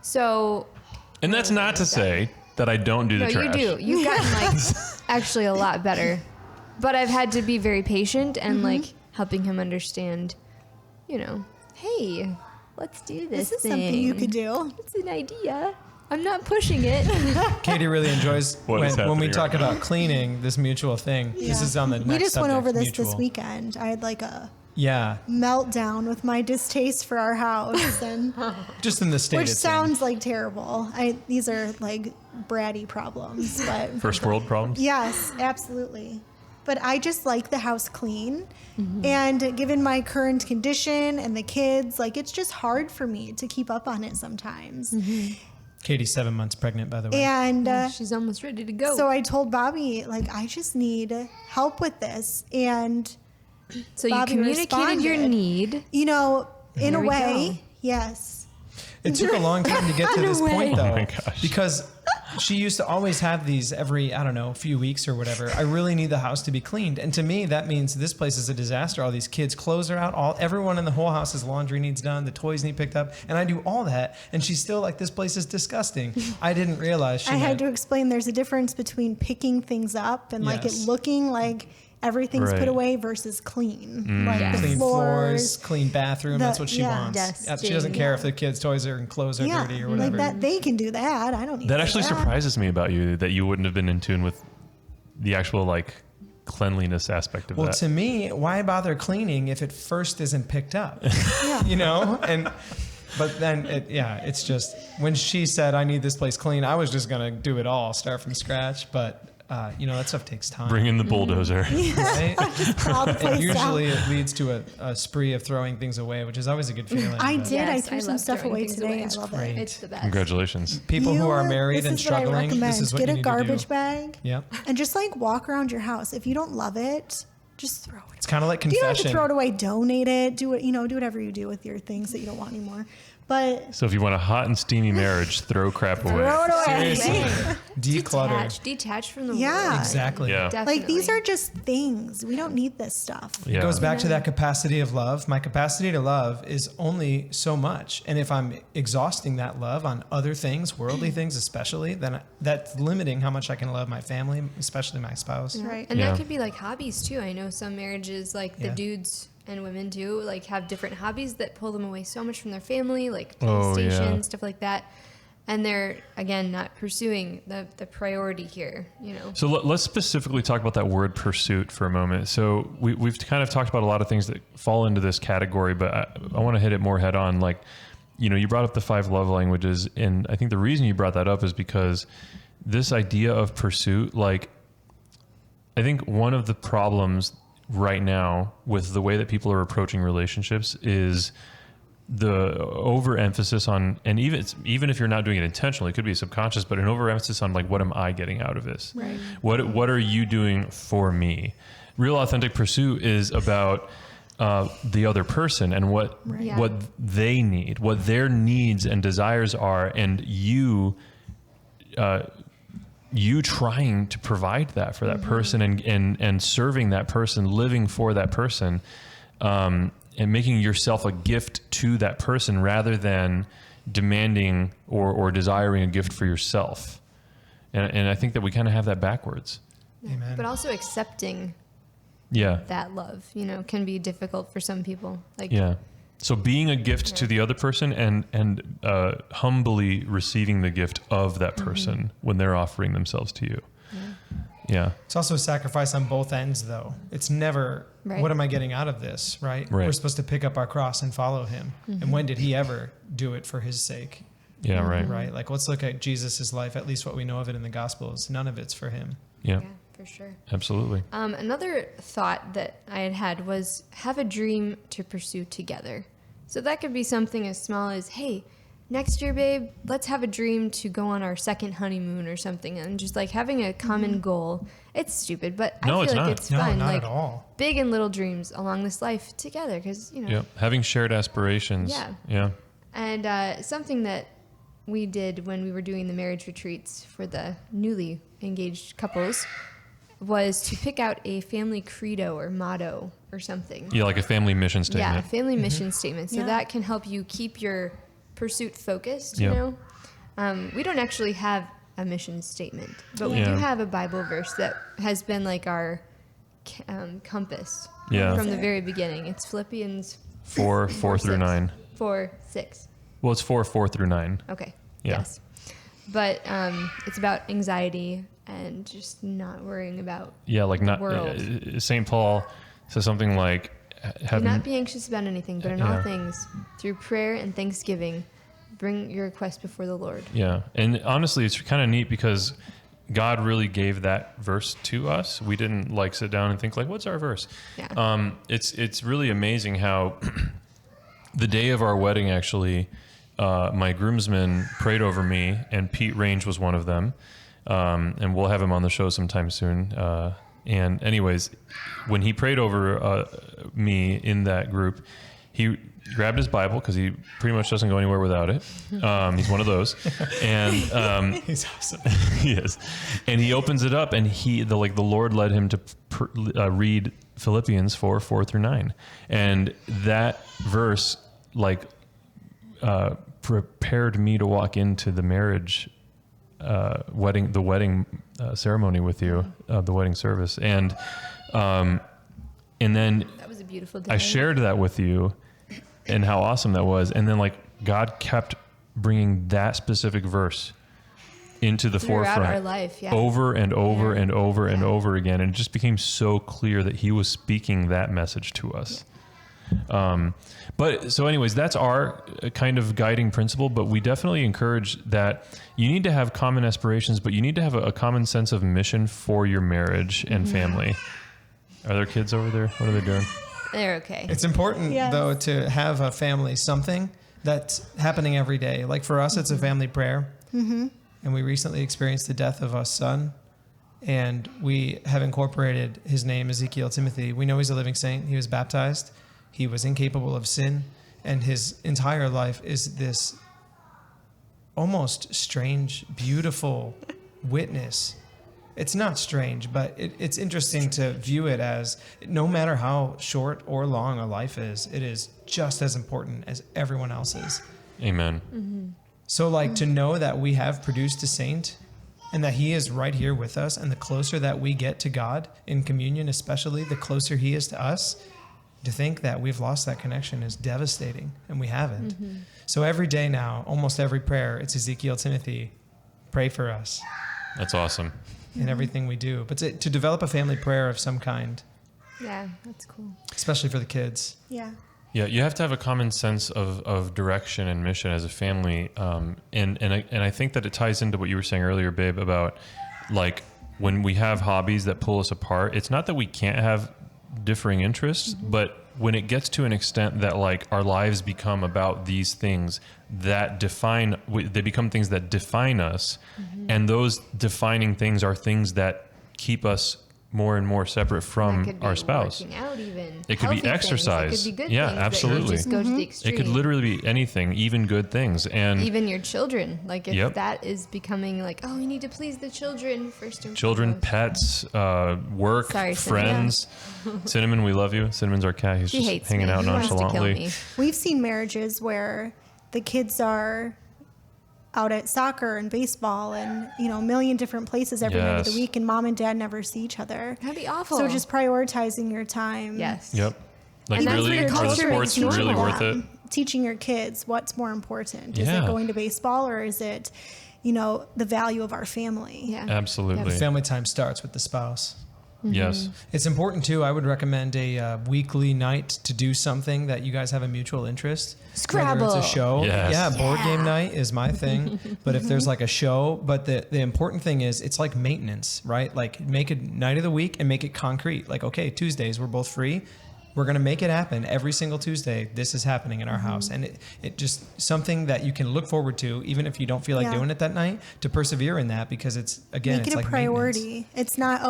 So... And that's not to say that I don't do the trash. No, you do. You've gotten, like, actually a lot better. But I've had to be very patient and, like, helping him understand, you know, hey... Let's do this. This is something you could do. It's an idea. I'm not pushing it. Katie really enjoys when we talk right about cleaning, this mutual thing. Yeah. This is on the next We just went subject, over this mutual. this weekend. I had like a Yeah. meltdown with my distaste for our house, and Just in the state which it's sounds like terrible. These are like bratty problems, but First world problems? yes, absolutely. But I just like the house clean. And given my current condition and the kids, like it's just hard for me to keep up on it sometimes. in. Katie's 7 months pregnant, by the way. And She's almost ready to go. so I told Bobby, like, I just need help with this. And, So you Bobby communicated your responded. need. you know, in There a we way, go. yes. It took a long time to get to this point, though. Oh my gosh. Because she used to always have these every, I don't know, few weeks or whatever. I really need the house to be cleaned. And to me, that means this place is a disaster. All these kids' clothes are out. Everyone in the whole house's laundry needs done. The toys need picked up. And I do all that. And she's still like, this place is disgusting. I didn't realize she I had to explain there's a difference between picking things up and like it Yes. looking like everything's Right. put away versus clean. Like Yes. the clean floors, clean bathroom. That's what she wants. Dusting. She doesn't care if the kids' toys and clothes are yeah, dirty or whatever. like that. They can do that. I don't need That to do actually that. surprises me about you, that you wouldn't have been in tune with the actual, like, cleanliness aspect of Well, that. to me, why bother cleaning if it first isn't picked up? Yeah. You know? But then, it's just, when she said, I need this place clean, I was just going to do it all, start from scratch. But, that stuff takes time. Bring in the bulldozer. Right? Call the place And usually out. it leads to a spree of throwing things away, which is always a good feeling. I but did. I Yes, threw I some love stuff throwing away things today. away. I It's love great. it. It's the best. Congratulations. People who are married this and is what I struggling, recommend. this is what Get you a need garbage to do. bag Yep. and just like walk around your house. If you don't love it, just throw it. It's kind of like You don't have to confession. throw it away. Donate it. Do it. Do whatever you do with your things that you don't want anymore. But So if you want a hot and steamy marriage, throw crap away. throw it away. Seriously. Declutter. Detach from the Yeah. world. Exactly. Yeah. Definitely. Like these are just things. We don't need this stuff. Yeah. It goes back to that capacity of love. My capacity to love is only so much. And if I'm exhausting that love on other things, worldly things especially, then that's limiting how much I can love my family, especially my spouse. Right. And Yeah. that could be like hobbies too. I know some marriages, like the Yeah. dudes and women too, like have different hobbies that pull them away so much from their family, like Oh, PlayStation, yeah. stuff like that. And they're, again, not pursuing the priority here, So let's specifically talk about that word pursuit for a moment. So we've kind of talked about a lot of things that fall into this category, but I want to hit it more head on. Like, you brought up the 5 love languages. And I think the reason you brought that up is because this idea of pursuit, like, I think one of the problems right now with the way that people are approaching relationships is the overemphasis on, and even if you're not doing it intentionally, it could be subconscious, but an overemphasis on like, what am I getting out of this? Right. What are you doing for me? Real authentic pursuit is about the other person and what Yeah. what they need, what their needs and desires are, and you trying to provide that for that person and serving that person, living for that person, and making yourself a gift to that person rather than demanding or desiring a gift for yourself. And I think that we kind of have that backwards. Amen. but also accepting Yeah. that love, can be difficult for some people. Like, Yeah. So being a gift to the other person and humbly receiving the gift of that person when they're offering themselves to you. Yeah. It's also a sacrifice on both ends, though. It's never, Right. what am I getting out of this, right? Right. We're supposed to pick up our cross and follow him. And when did he ever do it for his sake, Yeah. Right. right? Like, let's look at Jesus' life, at least what we know of it in the Gospels. None of it's for him. Yeah. yeah, for sure. Absolutely. Another thought that I had was have a dream to pursue together. So that could be something as small as, hey, next year, babe, let's have a dream to go on our second honeymoon or something. And just like having a common goal. It's stupid, but No, I it's feel like not. it's No, fun. not like at all. big and little dreams along this life together because, Yeah. Having shared aspirations. Yeah. Yeah. And something that we did when we were doing the marriage retreats for the newly engaged couples was to pick out a family credo or motto or something. Yeah, like a family mission statement. Yeah, family mission statement. So Yeah. that can help you keep your pursuit focused, you Yep. know? We don't actually have a mission statement, but we do Yeah. have a Bible verse that has been like our compass Yeah. from the very beginning. It's Philippians 4 through 6. 9. 4:6. Well, it's 4 through 9. Okay. Yeah. Yes. But it's about anxiety and just not worrying about Yeah, like not world. St. Paul says something like do having not be anxious about anything, but in Yeah. all things, through prayer and thanksgiving, bring your request before the Lord. Yeah. And honestly, it's kind of neat because God really gave that verse to us. We didn't like sit down and think like, what's our verse? Yeah. It's really amazing how the day of our wedding, actually, my groomsmen prayed over me, and Pete Range was one of them. And we'll have him on the show sometime soon. And anyways, when he prayed over me in that group, he grabbed his Bible because he pretty much doesn't go anywhere without it. He's one of those, and He's awesome. he is. And he opens it up, and the Lord led him to read Philippians 4 through 9, and that verse prepared me to walk into the marriage wedding ceremony with you, the wedding service, and then That was a beautiful day. I shared that with you and how awesome that was. And then God kept bringing that specific verse into the Throughout forefront our life, yeah. over and over Yeah. and over and Yeah. over again. And it just became so clear that he was speaking that message to us. But so anyways, that's our kind of guiding principle, but we definitely encourage that you need to have common aspirations, but you need to have a common sense of mission for your marriage and family. Are there kids over there? What are they doing? They're okay. It's important, Yes. though, to have a family, something that's happening every day. Like for us, it's a family prayer. Mm-hmm. And we recently experienced the death of a son. And we have incorporated his name, Ezekiel Timothy. We know he's a living saint. He was baptized. He was incapable of sin. And his entire life is this almost strange, beautiful witness. It's not strange, but it's interesting to view it as no matter how short or long a life is, it is just as important as everyone else's. Amen. So to know that we have produced a saint and that he is right here with us, and the closer that we get to God in communion, especially the closer he is to us, to think that we've lost that connection is devastating, and we haven't. So every day now, almost every prayer, it's Ezekiel Timothy, pray for us That's awesome. in everything we do. But to develop a family prayer of some kind, Yeah, that's cool. especially for the kids. Yeah. Yeah, you have to have a common sense of direction and mission as a family, and I think that it ties into what you were saying earlier, babe, about when we have hobbies that pull us apart. It's not that we can't have differing interests, but when it gets to an extent that our lives become about these things that they become things that define us, and those defining things are things that keep us more and more separate That from could be our spouse. working out even. It could be Healthy things. exercise. It could be good Yeah, things that you absolutely. just go to the extreme. It could literally be anything, even good things. And Even your children. If Yep. that is becoming you need to please the children first and children, foremost. pets, work, Sorry, Cinnamon. friends. Cinnamon, we love you. Cinnamon's our cat. He's She just hates hanging me. out He wants to kill nonchalantly. me. We've seen marriages where the kids are out at soccer and baseball and a million different places every night of Yes. the week, and mom and dad never see each other. That'd be awful. So just prioritizing your time. Yes. Yep. And that's Really, where are the culture sports makes really normal. worth it? Teaching your kids what's more important. Is Yeah. it going to baseball, or is it, the value of our family? Yeah. Absolutely. Family time starts with the spouse. Yes. It's important too. I would recommend a weekly night to do something that you guys have a mutual interest. Scrabble. Whether it's a show. Yes. Yeah, board game night is my thing. But if there's a show, but the important thing is it's like maintenance, right? Make a night of the week and make it concrete. Okay, Tuesdays we're both free. We're going to make it happen every single Tuesday. This is happening in our house. And it just something that you can look forward to, even if you don't feel like doing it that night, to persevere in that, because it's, again, Make it's it a like priority. It's not,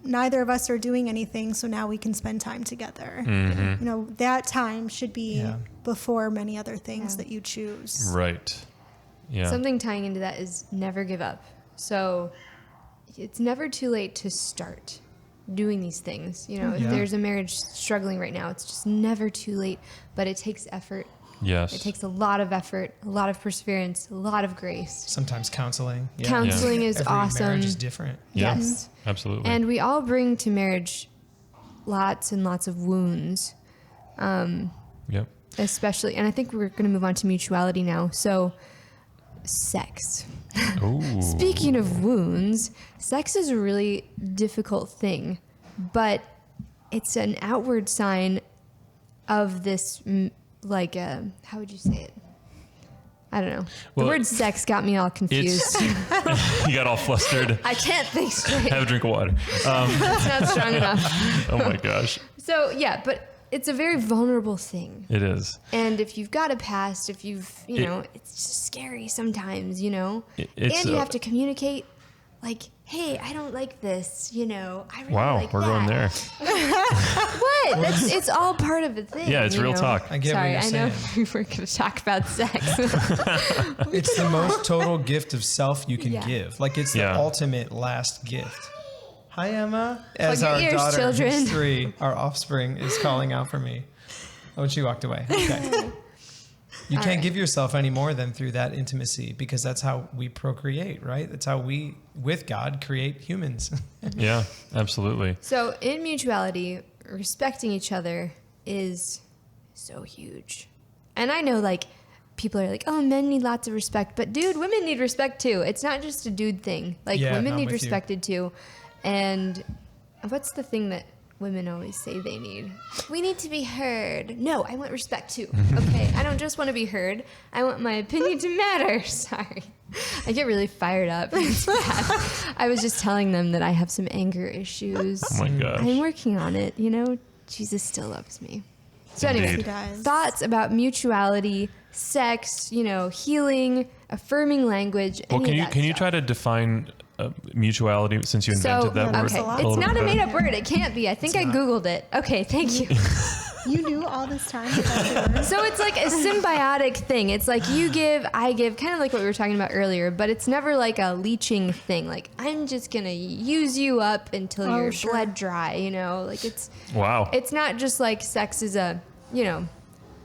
neither of us are doing anything, so now we can spend time together. Mm-hmm. You know, that time should be before many other things that you choose. Right. Yeah. Something tying into that is never give up. So it's never too late to start doing these things. You know, if there's a marriage struggling right now, it's just never too late, but it takes effort. Yes. It takes a lot of effort, a lot of perseverance, a lot of grace. Sometimes counseling. Yeah. Counseling is Every awesome. marriage is different. Yeah. Yes. Absolutely. And we all bring to marriage lots and lots of wounds. Yep. Especially, and I think we're going to move on to mutuality now. So, sex. Ooh. Speaking of wounds, sex is a really difficult thing, but it's an outward sign of this, how would you say it? I don't know. Well, the word sex got me all confused. You got all flustered. I can't think straight. Have a drink of water. It's not strong enough. Oh my gosh. So, yeah, but it's a very vulnerable thing. It is. And if you've got a past, if you've, it's just scary sometimes, and It's you have to communicate, like, hey, I don't like this, I really wow, like we're that. going there. What? It's all part of the thing. Yeah, it's real talk. I get Sorry, what I you're know saying. we're going to talk about sex. It's the most total gift of self you can Yeah. give. Like, it's the Yeah. ultimate last gift. Hi, Emma. As your our ears, daughter, children. who's 3, our offspring, is calling out for me. Oh, she walked away. Okay. You All can't right. give yourself any more than through that intimacy, because that's how we procreate, right? That's how we, with God, create humans. Yeah, absolutely. So in mutuality, respecting each other is so huge. And I know, people are like, oh, men need lots of respect. But, dude, women need respect, too. It's not just a dude thing. Yeah, women I'm need with you. respected, too. And what's the thing that women always say they need? We need to be heard. No, I want respect, too. Okay, I don't just want to be heard. I want my opinion to matter. Sorry. I get really fired up. It's bad. I was just telling them that I have some anger issues. Oh my gosh. I'm working on it, Jesus still loves me. So anyway, Indeed. He does. thoughts about mutuality, sex, healing, affirming language. Well, any of that can you stuff. try to define mutuality, since you invented that word? okay, a lot. it's little not bit a better? made-up word. It can't be. I think I not. Googled it. Okay, thank you. You knew all this time about the So it's like a symbiotic thing. It's like you give, I give, kind of like what we were talking about earlier, but it's never like a leeching thing. Like, I'm just going to use you up until Oh, your sure. blood dry, Like, Wow. it's not just like sex is a,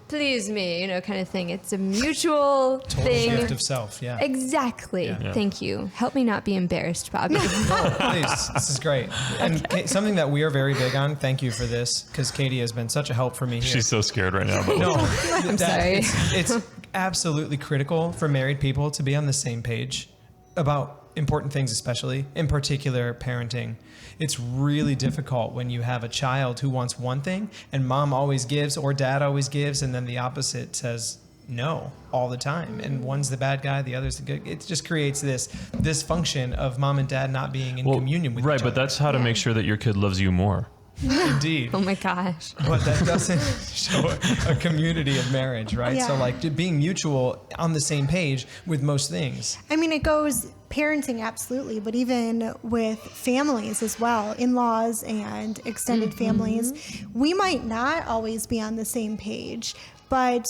please me, kind of thing. It's a mutual Total thing. gift of self, yeah. Exactly. Yeah. Thank you. Help me not be embarrassed, Bobby. Please, this is great. And something that we are very big on, thank you for this, because Katie has been such a help for me here. She's so scared right now. But No, I'm sorry. It's absolutely critical for married people to be on the same page about important things, especially in particular parenting. It's really difficult when you have a child who wants one thing and mom always gives or dad always gives, and then the opposite says no all the time, and one's the bad guy, the other's the good. It just creates this dysfunction of mom and dad not being in communion with right, each but other. that's how to make sure that your kid loves you more. Indeed. Oh my gosh. But that doesn't show a community of marriage, right? Yeah. So being mutual on the same page with most things. I mean, it goes parenting, absolutely, but even with families as well, in-laws and extended families, we might not always be on the same page, but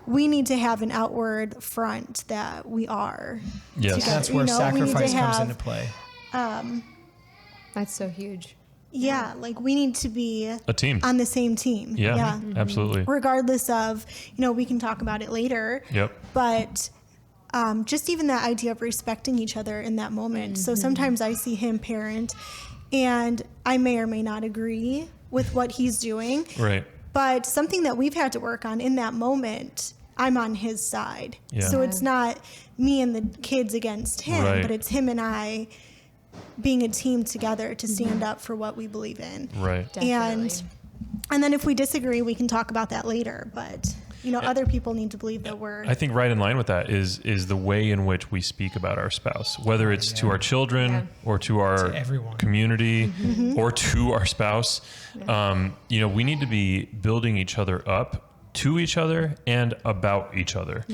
we need to have an outward front that we are. Yes. together. That's where we need to sacrifice comes have, into play. That's so huge. Yeah, we need to be A team. on the same team. Yeah, absolutely. Regardless of, we can talk about it later. Yep. But just even that idea of respecting each other in that moment. So sometimes I see him parent and I may or may not agree with what he's doing. Right. But something that we've had to work on in that moment, I'm on his side. Yeah. So it's not me and the kids against him, Right. but it's him and I being a team together to stand up for what we believe in. Right. Definitely. And then if we disagree, we can talk about that later. But other people need to believe that we're. I think right in line with that is the way in which we speak about our spouse, whether it's to our children or to our everyone. community or to our spouse. We need to be building each other up, to each other and about each other.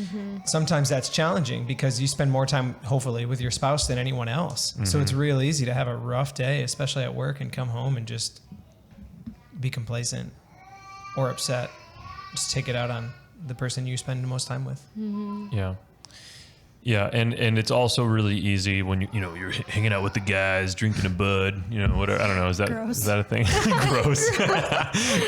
Sometimes that's challenging because you spend more time, hopefully, with your spouse than anyone else. So it's real easy to have a rough day, especially at work, and come home and just be complacent or upset. Just take it out on the person you spend the most time with. Yeah, and it's also really easy when you're hanging out with the guys, drinking a bud, whatever. I don't know, is that a thing? Gross.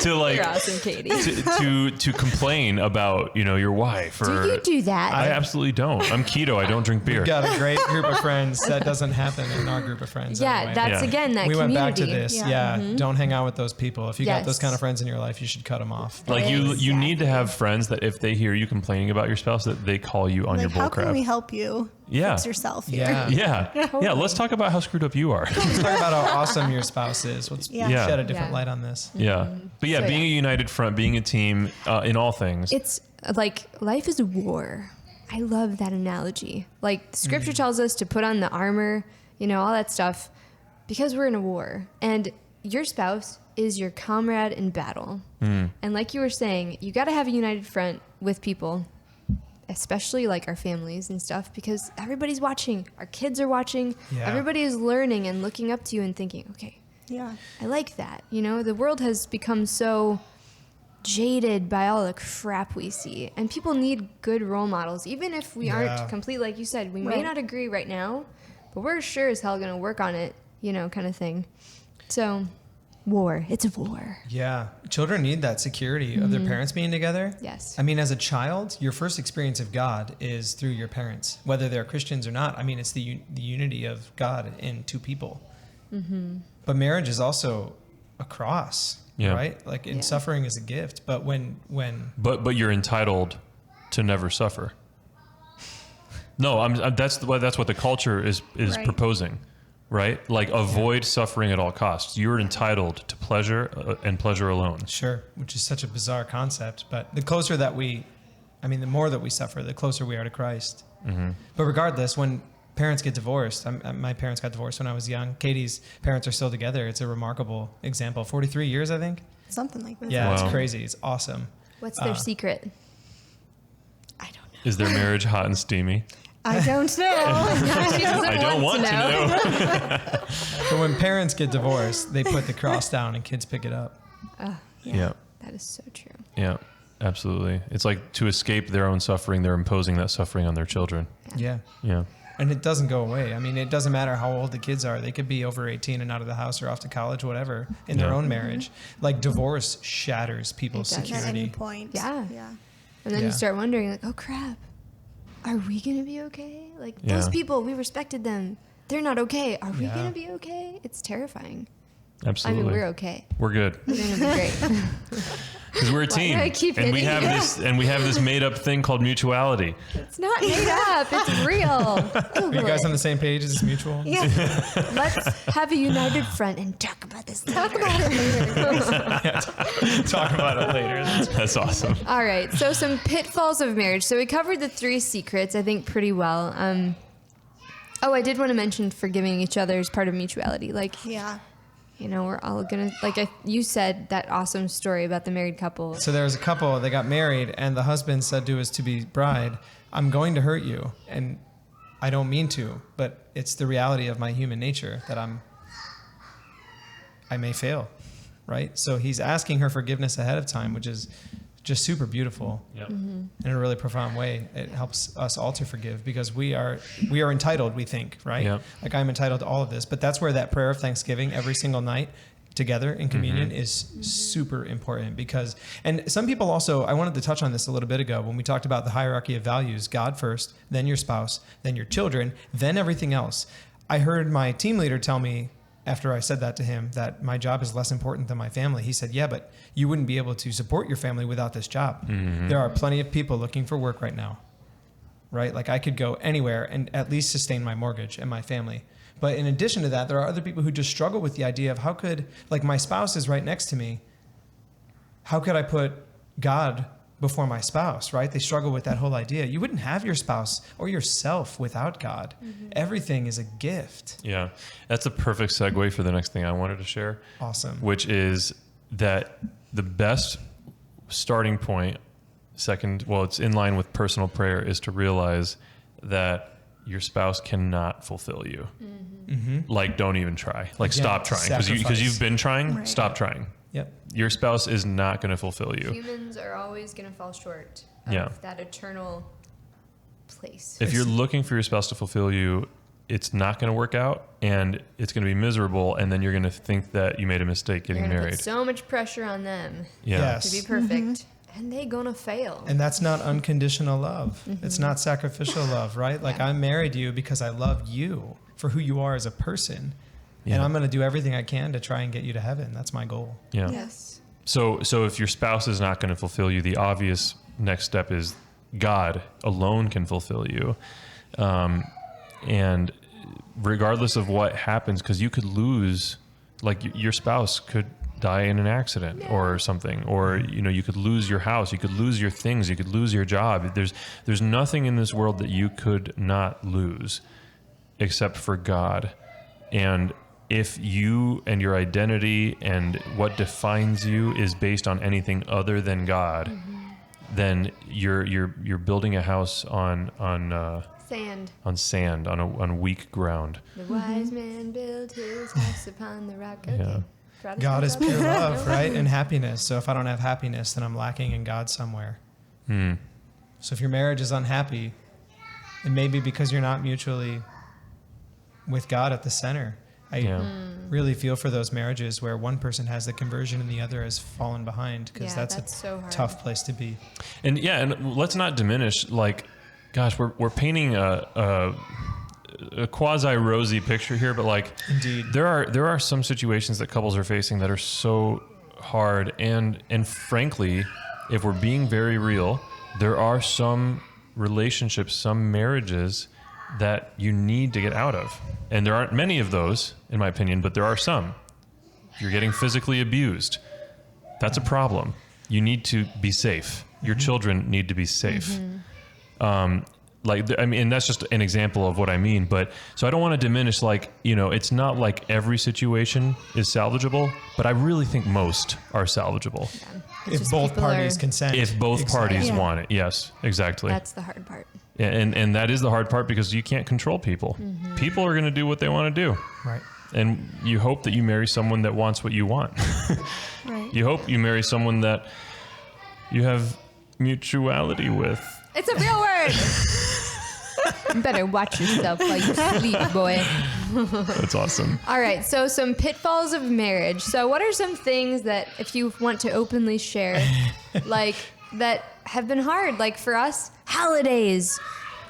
To like, You're awesome, Katie. to complain about your wife. Or, Do you do that? I absolutely don't. I'm keto. I don't drink beer. We've got a great group of friends. That doesn't happen in our group of friends. Yeah, anyway. that's again that we community. went back to this. Yeah, don't hang out with those people. If you got those Yes. kind of friends in your life, you should cut them off. Like you need to have friends that if they hear you complaining about your spouse, that they call you on your How can bullcrap. we help you fix yourself here? Yeah. Let's talk about how screwed up you are. Let's talk about how awesome your spouse is. Let's shed a different light on this. Yeah. But So, being a united front, being a team in all things. It's like life is a war. I love that analogy. Like the scripture tells us to put on the armor, all that stuff, because we're in a war. And your spouse is your comrade in battle. And like you were saying, you got to have a united front with people, especially like our families and stuff, because everybody's watching. Our kids are watching. Yeah. Everybody is learning and looking up to you and thinking, okay, Yeah. I like that. The world has become so jaded by all the crap we see. And people need good role models, even if we aren't complete, like you said. We may Right. not agree right now, but we're sure as hell going to work on it, kind of thing. So, war. It's a war. Yeah. Children need that security of their parents being together. Yes. I mean, as a child, your first experience of God is through your parents, whether they're Christians or not. I mean, it's the unity of God in two people. But marriage is also a cross, right? Like, suffering is a gift. But But you're entitled to never suffer. No, that's what the culture is Right. proposing, right? Like avoid suffering at all costs. You're entitled to pleasure and pleasure alone. Sure, which is such a bizarre concept. But the closer that the more that we suffer, the closer we are to Christ. But regardless, when parents get divorced, my parents got divorced when I was young. Katie's parents are still together. It's a remarkable example. 43 years, I think. Something like that. Yeah, Wow. it's crazy. It's awesome. What's their secret? I don't know. Is their marriage hot and steamy? I don't know. She doesn't I don't want to know. But when parents get divorced, they put the cross down and kids pick it up. Yeah. That is so true. Yeah, absolutely. It's like to escape their own suffering, they're imposing that suffering on their children. Yeah. Yeah. And it doesn't go away. I mean, it doesn't matter how old the kids are. They could be over 18 and out of the house or off to college, whatever, in their own marriage. Like divorce shatters people's It does. At any security. point. Yeah. Yeah. And then you Yeah. start wondering, like, oh crap, are we gonna be okay? Like Yeah. those people, we respected them. They're not okay. Are we Yeah. gonna be okay? It's terrifying. Absolutely. I mean, we're okay. We're good. We're gonna be great. Because we're a Why team. do I keep and we hitting have you? this made up thing called mutuality. It's not made up. It's real. Are Google you guys it. on the same page? Is this mutual? Yeah. Let's have a united front and talk about this. Talk about it later. Talk about it later. That's awesome. All right. So some pitfalls of marriage. So we covered the 3 secrets, I think, pretty well. I did want to mention forgiving each other is part of mutuality. Like, Yeah. we're all gonna you said that awesome story about the married couple. So there was a couple, they got married, and the husband said to his to-be bride, I'm going to hurt you. And I don't mean to, but it's the reality of my human nature that I may fail, right? So he's asking her forgiveness ahead of time, which is just super beautiful. Yep. In a really profound way. It helps us all to forgive because we are entitled, we think, right? Yep. Like I'm entitled to all of this. But that's where that prayer of thanksgiving every single night together in communion is super important because, and some people also, I wanted to touch on this a little bit ago when we talked about the hierarchy of values, God first, then your spouse, then your children, then everything else. I heard my team leader tell me after I said that to him, that my job is less important than my family. He said, yeah, but you wouldn't be able to support your family without this job. There are plenty of people looking for work right now, right? Like I could go anywhere and at least sustain my mortgage and my family. But in addition to that, there are other people who just struggle with the idea of how could, like my spouse is right next to me. How could I put God before my spouse, right? They struggle with that whole idea. You wouldn't have your spouse or yourself without God. Everything is a gift. Yeah. That's a perfect segue for the next thing I wanted to share. Awesome. Which is that the best starting point, it's in line with personal prayer, is to realize that your spouse cannot fulfill you. Like, don't even try. Like, Again, stop trying. Because you've been trying, Right. stop trying. Yep. Your spouse is not going to fulfill you. Humans are always going to fall short of Yeah. that eternal place. If you're looking for your spouse to fulfill you, it's not going to work out, and it's going to be miserable, and then you're going to think that you made a mistake getting You're gonna married. put so much pressure on them Yeah. Yes. to be perfect, and they gonna fail. And that's not unconditional love. It's not sacrificial love, right? Like, I married you because I love you for who you are as a person. And Yeah. I'm going to do everything I can to try and get you to heaven. That's my goal. Yeah. Yes. So if your spouse is not going to fulfill you, the obvious next step is God alone can fulfill you. And regardless of what happens, because you could lose, like your spouse could die in an accident or something, or, you could lose your house, you could lose your things, you could lose your job. There's nothing in this world that you could not lose except for God. And if you and your identity and what defines you is based on anything other than God, then you're building a house on Sand. on weak ground. The wise man built his house upon the rock. Okay. Yeah. God is pure love, right? And happiness. So if I don't have happiness, then I'm lacking in God somewhere. So if your marriage is unhappy, it may be because you're not mutually with God at the center. I really feel for those marriages where one person has the conversion and the other has fallen behind, because Yeah, that's a so hard. tough place to be. And let's not diminish, like, gosh, we're painting a quasi rosy picture here, but like, Indeed. there are some situations that couples are facing that are so hard, and frankly, if we're being very real, there are some relationships, some marriages that you need to get out of. And there aren't many of those, in my opinion, but there are some. If you're getting physically abused, that's a problem. You need to be safe. Your children need to be safe. And that's just an example of what I mean. But so I don't want to diminish, it's not like every situation is salvageable, but I really think most are salvageable. It's If just both people parties are- consent. If both Exactly. parties Yeah. want it. Yes, exactly. That's the hard part. And that is the hard part, because you can't control people. People are going to do what they want to do. Right. And you hope that you marry someone that wants what you want. Right. You hope you marry someone that you have mutuality with. It's a real word. You better watch yourself while you sleep, boy. That's awesome. All right, so some pitfalls of marriage. So what are some things that, if you want to openly share, like, that have been hard? Like, for us, holidays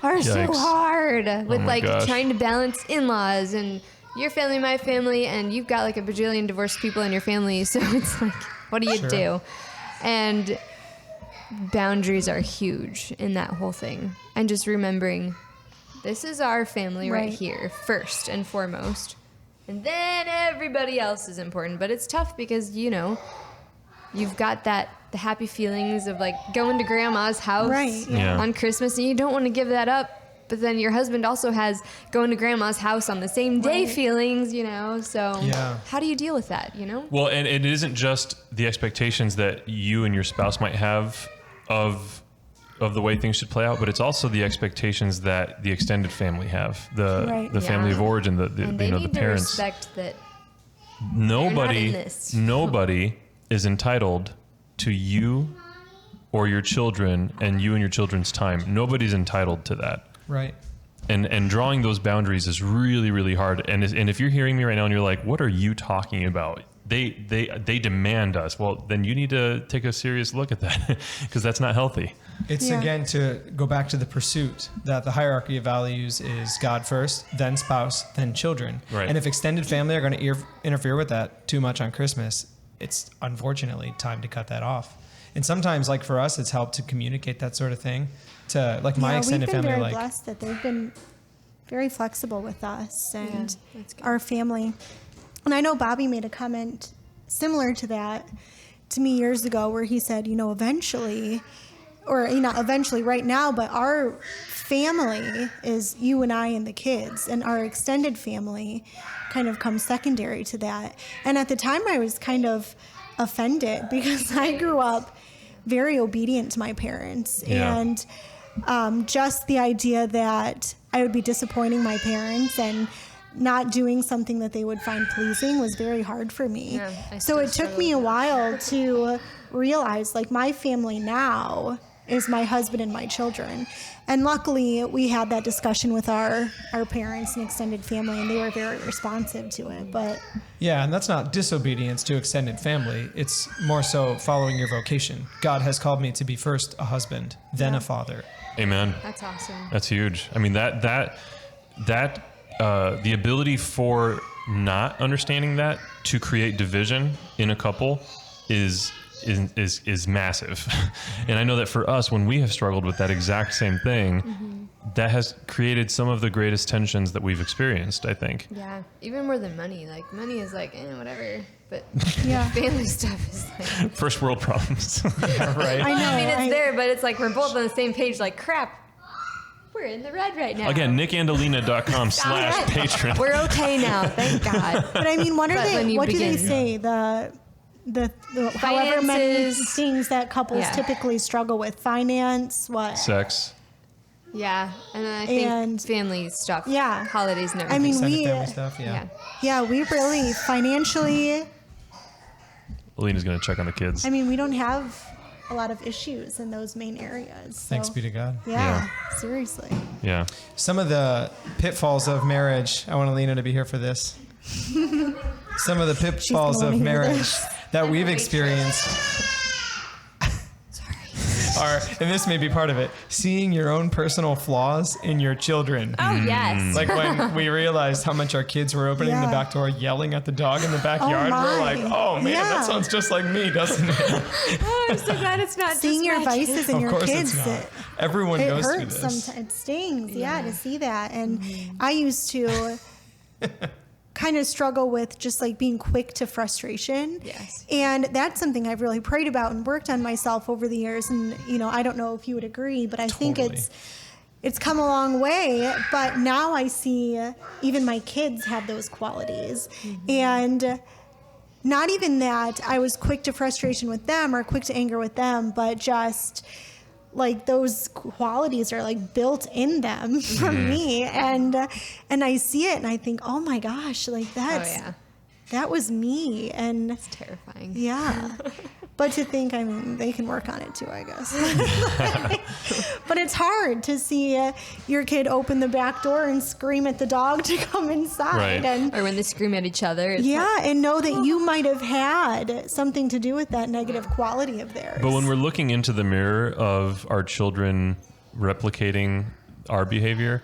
are so Yikes. hard with, my gosh. trying to balance in-laws and your family, my family, and you've got like a bajillion divorced people in your family. So it's like, what do you Sure. do? And boundaries are huge in that whole thing. And just remembering, this is our family right Right. here, first and foremost. And then everybody else is important. But it's tough because, you've got the happy feelings of like going to grandma's house Right, yeah. on Christmas, and you don't want to give that up. But then your husband also has going to grandma's house on the same day Right. feelings, So Yeah. how do you deal with that, Well, and it isn't just the expectations that you and your spouse might have of the way things should play out, but it's also the expectations that the extended family have, the Right. family Yeah. of origin, the And they the need to parents. respect that. Nobody, in this. nobody is entitled to you or your children and you and your children's time. Nobody's entitled to that. Right. And drawing those boundaries is really, really hard. And if you're hearing me right now and you're like, what are you talking about? They demand us. Well, then you need to take a serious look at that, because that's not healthy. It's Yeah. again to go back to the pursuit that the hierarchy of values is God first, then spouse, then children. Right. And if extended family are going to interfere with that too much on Christmas, it's unfortunately time to cut that off. And sometimes, like for us, it's helped to communicate that sort of thing to like my extended we've been family. very Like, blessed that they've been very flexible with us and that's good. our family. And I know Bobby made a comment similar to that to me years ago, where he said, eventually or eventually right now, but our family is you and I and the kids, and our extended family kind of comes secondary to that. And at the time I was kind of offended because I grew up very obedient to my parents. And just the idea that I would be disappointing my parents and not doing something that they would find pleasing was very hard for me. So it took me a while to realize, like, my family now is my husband and my children. And luckily we had that discussion with our parents and extended family, and they were very responsive to it. But yeah, and that's not disobedience to extended family. It's more so following your vocation. God has called me to be first a husband, then a father. Amen. That's awesome. That's huge. I mean, that the ability for not understanding that to create division in a couple is massive. And I know that for us, when we have struggled with that exact same thing, that has created some of the greatest tensions that we've experienced, I think. Yeah, even more than money. Like, money is like, whatever. But yeah, family stuff is like first world problems. Yeah, right. I know. I mean, it's there, but it's like we're both on the same page. Like, crap, we're in the red right now. Again, nickandalina.com/patron. We're okay now, thank God. But I mean, what do they say? The however many Finances. things that couples typically struggle with: finance, what? Sex. Yeah, and then I think And- family stuff. Yeah. Holidays and I everything. mean, Extended we family stuff, yeah, we really financially. Alina's going to check on the kids. I mean, we don't have a lot of issues in those main areas. So, Thanks be to God. Yeah, seriously. Yeah. Some of the pitfalls of marriage, I want Alina to be here for this. Some of the pitfalls wanna of hear marriage this. that we've experienced are, and this may be part of it, seeing your own personal flaws in your children. Oh, yes. Like when we realized how much our kids were opening the Yeah. back door, yelling at the dog in the backyard, my. we're like, oh man, Yeah. that sounds just like me, doesn't it? Oh, I'm so glad it's not Seeing just your my vices kids. in Of your course kids, it's not. Everyone it goes through hurts this. sometimes. It stings, to see that. And I used to kind of struggle with just like being quick to frustration. Yes. And that's something I've really prayed about and worked on myself over the years. And, I don't know if you would agree, but I think Totally. it's come a long way. But now I see even my kids have those qualities. And not even that I was quick to frustration with them or quick to anger with them, but just like those qualities are like built in them from me, and I see it and I think, oh my gosh, like that was me. And It's terrifying. yeah. But to think, I mean, they can work on it too, I guess. But it's hard to see your kid open the back door and scream at the dog to come inside. Right. And Or when they scream at each other. It's like, and know that you might have had something to do with that negative quality of theirs. But when we're looking into the mirror of our children replicating our behavior,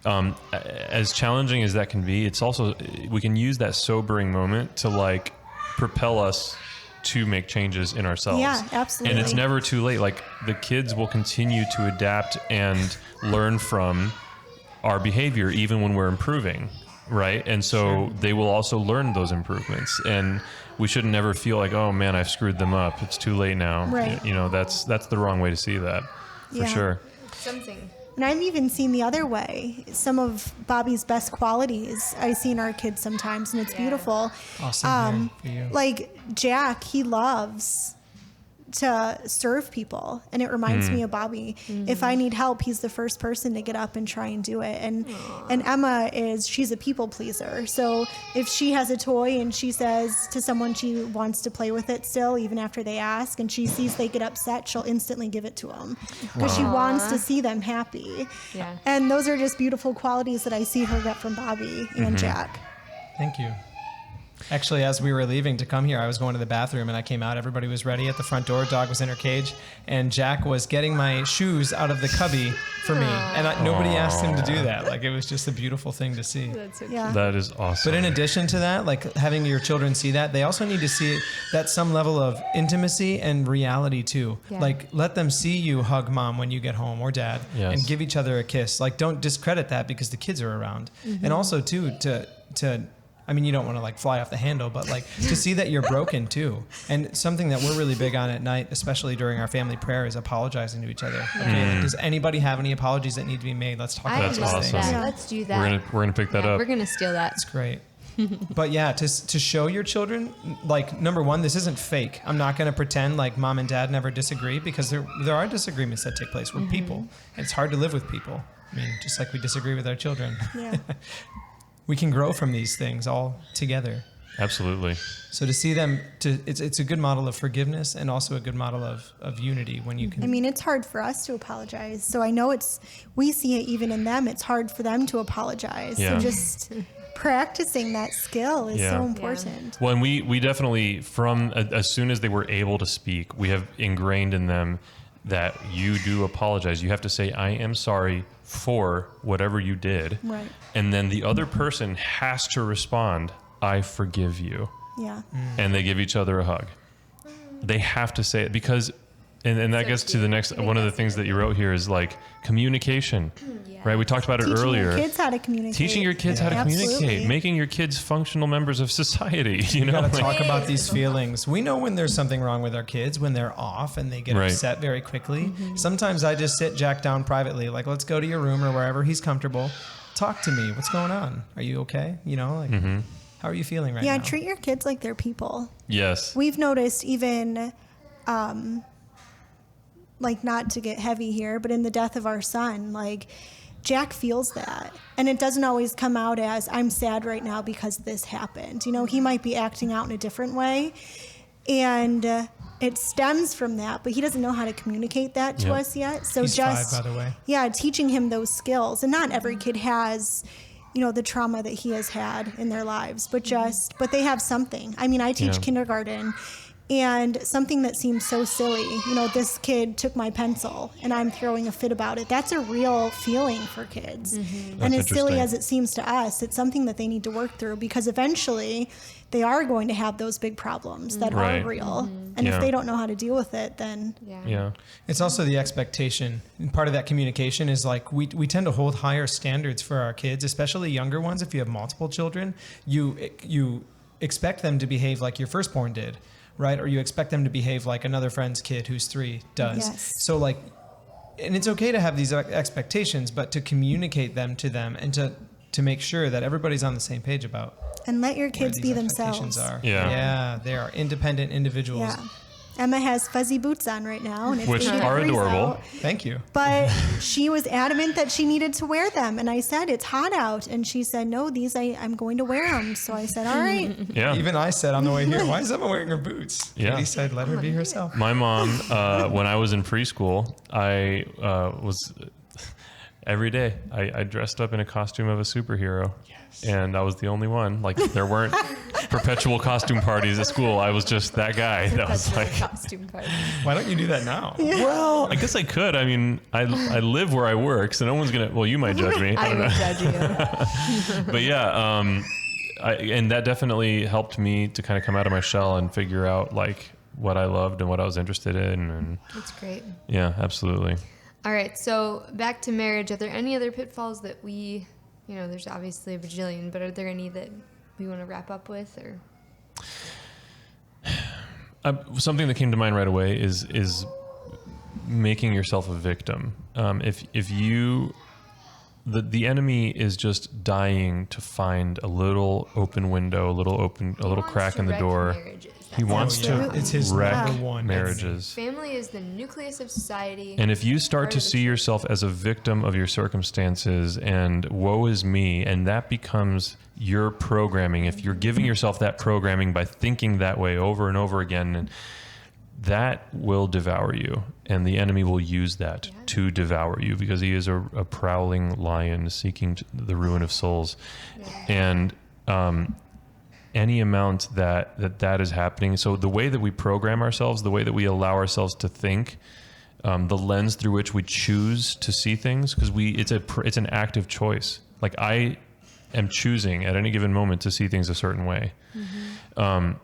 as challenging as that can be, it's also, we can use that sobering moment to like propel us to make changes in ourselves. Yeah, absolutely. And it's never too late. Like, the kids will continue to adapt and learn from our behavior even when we're improving, right? And so they will also learn those improvements. And we shouldn't ever feel like, oh man, I've screwed them up, it's too late now. Right. That's the wrong way to see that, for sure. something. And I've even seen the other way. Some of Bobby's best qualities I see in our kids sometimes, and it's beautiful. Awesome for you. Like Jack, he loves to serve people, and it reminds me of Bobby. If I need help, he's the first person to get up and try and do it. And Emma she's a people pleaser. So if she has a toy and she says to someone she wants to play with it still, even after they ask, and she sees they get upset, she'll instantly give it to them because she wants to see them happy. Yeah. And those are just beautiful qualities that I see her get from Bobby and Jack. Thank you. Actually, as we were leaving to come here, I was going to the bathroom and I came out. Everybody was ready at the front door. Dog was in her cage. And Jack was getting my shoes out of the cubby for me. And nobody asked him to do that. Like, it was just a beautiful thing to see. That's so cute. Yeah. That is awesome. But in addition to that, like having your children see that, they also need to see that some level of intimacy and reality too. Yeah. Like, let them see you hug mom when you get home or dad Yes. and give each other a kiss. Like, don't discredit that because the kids are around. And also too, to I mean, you don't want to like fly off the handle, but like to see that you're broken too. And something that we're really big on at night, especially during our family prayer, is apologizing to each other. Okay, like, does anybody have any apologies that need to be made? Let's talk about I those love things. that. Yeah. Let's do that. We're gonna pick that up. We're gonna steal that. It's great. But yeah, to show your children, like, number one, this isn't fake. I'm not going to pretend like mom and dad never disagree, because there are disagreements that take place. We're people. And it's hard to live with people. I mean, just like we disagree with our children. Yeah. We can grow from these things all together. Absolutely. So to see them, it's a good model of forgiveness, and also a good model of unity when you can. I mean, it's hard for us to apologize. So I know we see it even in them. It's hard for them to apologize. Yeah. So just practicing that skill is so important. Well, and we definitely, from as soon as they were able to speak, we have ingrained in them that you do apologize. You have to say, I am sorry for whatever you did. Right. And then the other person has to respond, I forgive you. Yeah. And they give each other a hug. They have to say it, because, and that gets to the next, one of the things that you wrote here is like communication, right? We talked about it Teaching earlier. your kids how to communicate. Teaching your kids how to communicate, Absolutely. making your kids functional members of society. You know, got to like- talk about these feelings. We know when there's something wrong with our kids, when they're off and they get Right. upset very quickly. Sometimes I just sit Jack down privately, like, let's go to your room or wherever he's comfortable. Talk to me. What's going on? Are you okay? You know, like, how are you feeling right now? Yeah, treat your kids like they're people. Yes. We've noticed even, like, not to get heavy here, but in the death of our son, like, Jack feels that. And it doesn't always come out as, I'm sad right now because this happened. You know, he might be acting out in a different way. And it stems from that, but he doesn't know how to communicate that to Yep. us yet. So He's just, 5, by the way. yeah, teaching him those skills. And not every kid has, you know, the trauma that he has had in their lives, but but they have something. I mean, I teach Yeah. kindergarten, and something that seems so silly, you know, this kid took my pencil and I'm throwing a fit about it. That's a real feeling for kids. And That's as silly interesting. as it seems to us, it's something that they need to work through, because eventually they are going to have those big problems that Right. are real. And Yeah. if they don't know how to deal with it, then Yeah. It's also the expectation. And part of that communication is like we tend to hold higher standards for our kids, especially younger ones. If you have multiple children, you expect them to behave like your firstborn did, right? Or you expect them to behave like another friend's kid who's 3 does. Yes. So like, and it's okay to have these expectations, but to communicate them to them, and to make sure that everybody's on the same page about and let your where kids these be expectations themselves. are. Yeah. Yeah, they are independent individuals. Yeah. Emma has fuzzy boots on right now, and it's Which 80 are degrees adorable. out. Thank you. But she was adamant that she needed to wear them. And I said, it's hot out. And she said, no, I'm going to wear them. So I said, all right. Yeah. Even I said on the way here, why is Emma wearing her boots? Yeah. Katie said, let her be herself. My mom, when I was in preschool, I was every day I dressed up in a costume of a superhero. And I was the only one. Like, there weren't perpetual costume parties at school. I was just that guy that was like, costume party. Why don't you do that now? well, I guess I could. I mean, I live where I work, so no one's gonna. Well, you might judge me. I I don't would know. judge you. But yeah, and that definitely helped me to kind of come out of my shell and figure out like what I loved and what I was interested in. And That's great. yeah, absolutely. All right, so back to marriage. Are there any other pitfalls that there's obviously a bajillion, but are there any that we want to wrap up with, or? Something that came to mind right away is making yourself a victim. If you, the enemy is just dying to find a little open window, a little crack in the door. He wants to It's his wreck number one. marriages. Family is the nucleus of society. And if you start Part to of the see yourself as a victim of your circumstances and woe is me, and that becomes your programming, if you're giving yourself that programming by thinking that way over and over again, and that will devour you. And the enemy will use that to devour you, because he is a prowling lion seeking the ruin of souls. And any amount that is happening. So the way that we program ourselves, the way that we allow ourselves to think, the lens through which we choose to see things, because it's an active choice. Like, I am choosing at any given moment to see things a certain way. And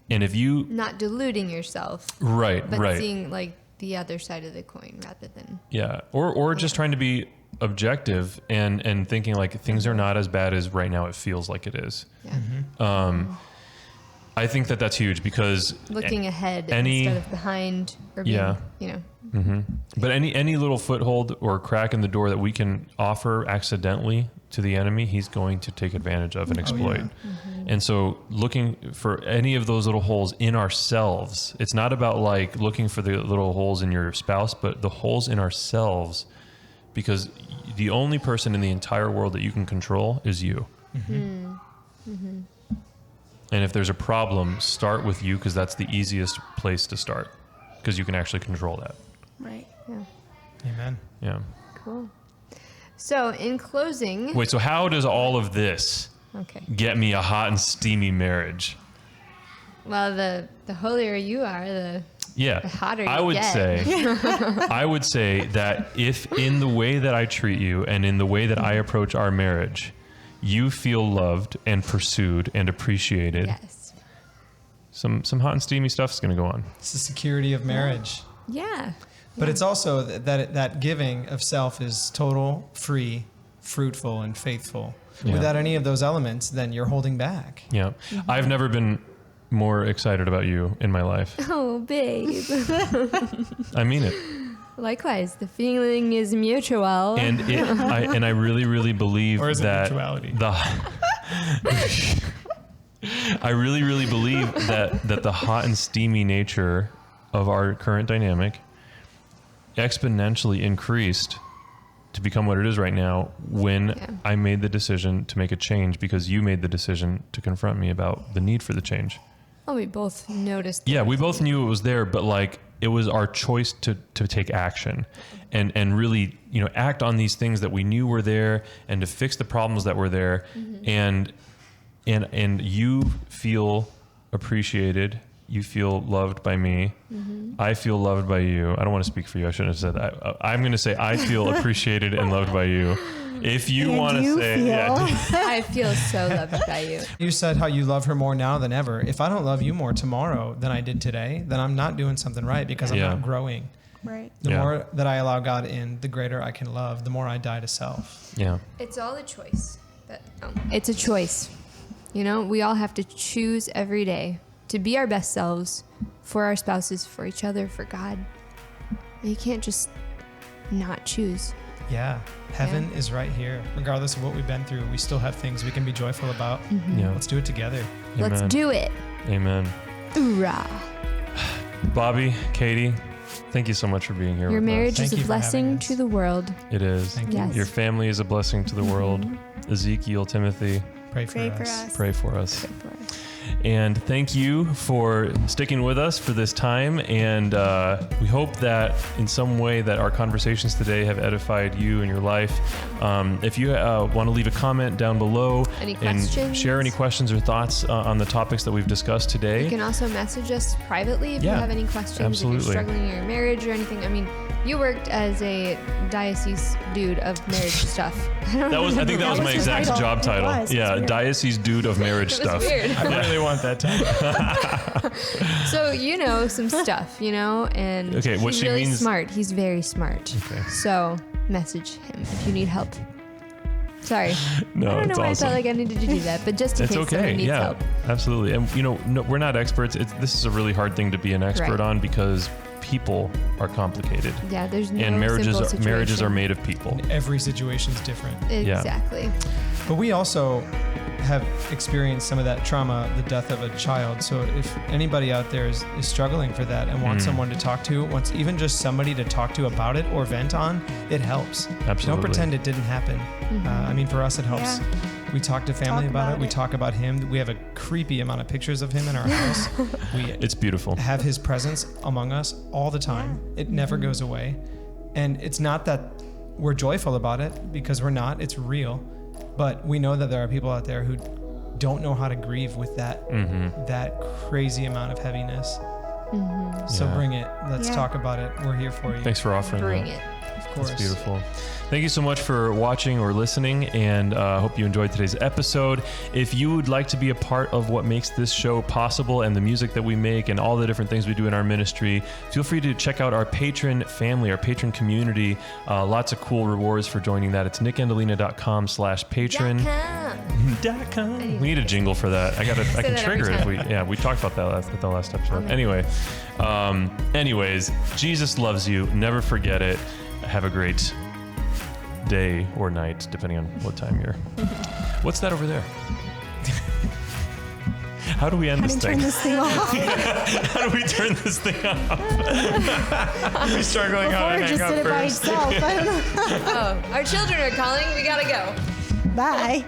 if you not deluding yourself, right, but seeing like the other side of the coin rather than yeah, or just trying to be objective and thinking like things are not as bad as right now it feels like it is. Yeah. I think that that's huge because Looking ahead instead of behind or being, you know. But any little foothold or crack in the door that we can offer accidentally to the enemy, he's going to take advantage of and exploit. And so looking for any of those little holes in ourselves, it's not about like looking for the little holes in your spouse, but the holes in ourselves, because the only person in the entire world that you can control is you. And if there's a problem, start with you, because that's the easiest place to start, because you can actually control that. Right. Yeah. Amen. Yeah. Cool. So in closing. Wait, so how does all of this get me a hot and steamy marriage? Well, the holier you are, the hotter you I would get. I would say that if in the way that I treat you and in the way that I approach our marriage, you feel loved and pursued and appreciated, Yes. some hot and steamy stuff is going to go on. It's the security of marriage. Yeah. But it's also that giving of self is total, free, fruitful, and faithful. Yeah. Without any of those elements, then you're holding back. Yeah. I've never been more excited about you in my life. Oh, babe. I mean it. Likewise, the feeling is mutual. And I really, really believe Or is it that mutuality? I really, really believe that the hot and steamy nature of our current dynamic exponentially increased to become what it is right now when I made the decision to make a change, because you made the decision to confront me about the need for the change. Oh, we both noticed. Yeah, we both knew it was there, but like it was our choice to take action and really, you know, act on these things that we knew were there and to fix the problems that were there. And you feel appreciated. You feel loved by me. I feel loved by you. I don't want to speak for you. I shouldn't have said that. I'm going to say I feel appreciated and loved by you. If you want to say, I feel so loved by you. You said how you love her more now than ever. If I don't love you more tomorrow than I did today, then I'm not doing something right, because I'm not growing. Right. The more that I allow God in, the greater I can love, the more I die to self. Yeah. It's all a choice. It's a choice. You know, we all have to choose every day to be our best selves for our spouses, for each other, for God. You can't just not choose. Yeah. Heaven is right here. Regardless of what we've been through, we still have things we can be joyful about. Yeah. Let's do it together. Amen. Let's do it. Amen. Hoorah. Bobby, Katie, thank you so much for being here Your with marriage us. is a blessing to the world. It is. Thank Yes. Your family is a blessing to the world. Ezekiel, Timothy, Pray for Pray us. for us. pray for us. Pray for us. And thank you for sticking with us for this time. And we hope that in some way that our conversations today have edified you in your life. If you want to leave a comment down below Any and questions? share any questions or thoughts on the topics that we've discussed today. You can also message us privately if you have any questions. absolutely. If you're struggling in your marriage or anything. I mean, you worked as a diocese dude of marriage stuff. I think that was my your exact title. job It title. was. It's Yeah, weird. diocese dude of marriage It was stuff. weird. I really want that title. So you know some stuff, you know, and Okay, what he's she really means- smart. He's very smart. Okay. So message him if you need help. Sorry. No, I don't know it's why I awesome. felt like I needed to do that, but just in It's case okay. someone needs Yeah, help. absolutely. And you know, no, we're not experts. This is a really hard thing to be an expert Right. on, because people are complicated, Yeah, there's no and marriages simple are situation. made of people. Every situation's different. Exactly. But we also have experienced some of that trauma, the death of a child. So if anybody out there is struggling for that and wants someone to talk to, wants even just somebody to talk to about it or vent on, it helps. Absolutely. Don't pretend it didn't happen. I mean, for us, it helps. Yeah. We talk to family Talk about it. about We it. talk about him. We have a creepy amount of pictures of him in our house. We It's beautiful. have his presence among us all the time. It never goes away. And it's not that we're joyful about it, because we're not. It's real. But we know that there are people out there who don't know how to grieve with that that crazy amount of heaviness. So Yeah. bring it. Let's Yeah. talk about it. We're here for you. Thanks for offering Bring that. it. Of course. That's beautiful. Thank you so much for watching or listening, and I hope you enjoyed today's episode. If you would like to be a part of what makes this show possible and the music that we make and all the different things we do in our ministry, feel free to check out our patron family, our patron community. Lots of cool rewards for joining that. It's nickandalina.com/patron. We need a jingle for that. I can trigger it. We talked about that at the last episode. Anyway, anyways, Jesus loves you. Never forget it. Have a great day or night, depending on what time you're. What's that over there? How do we end this thing? Turn this thing off. How do we turn this thing off? We start going Before on and it hang just up did it by first. itself. I don't know. Oh, our children are calling. We gotta go. Bye.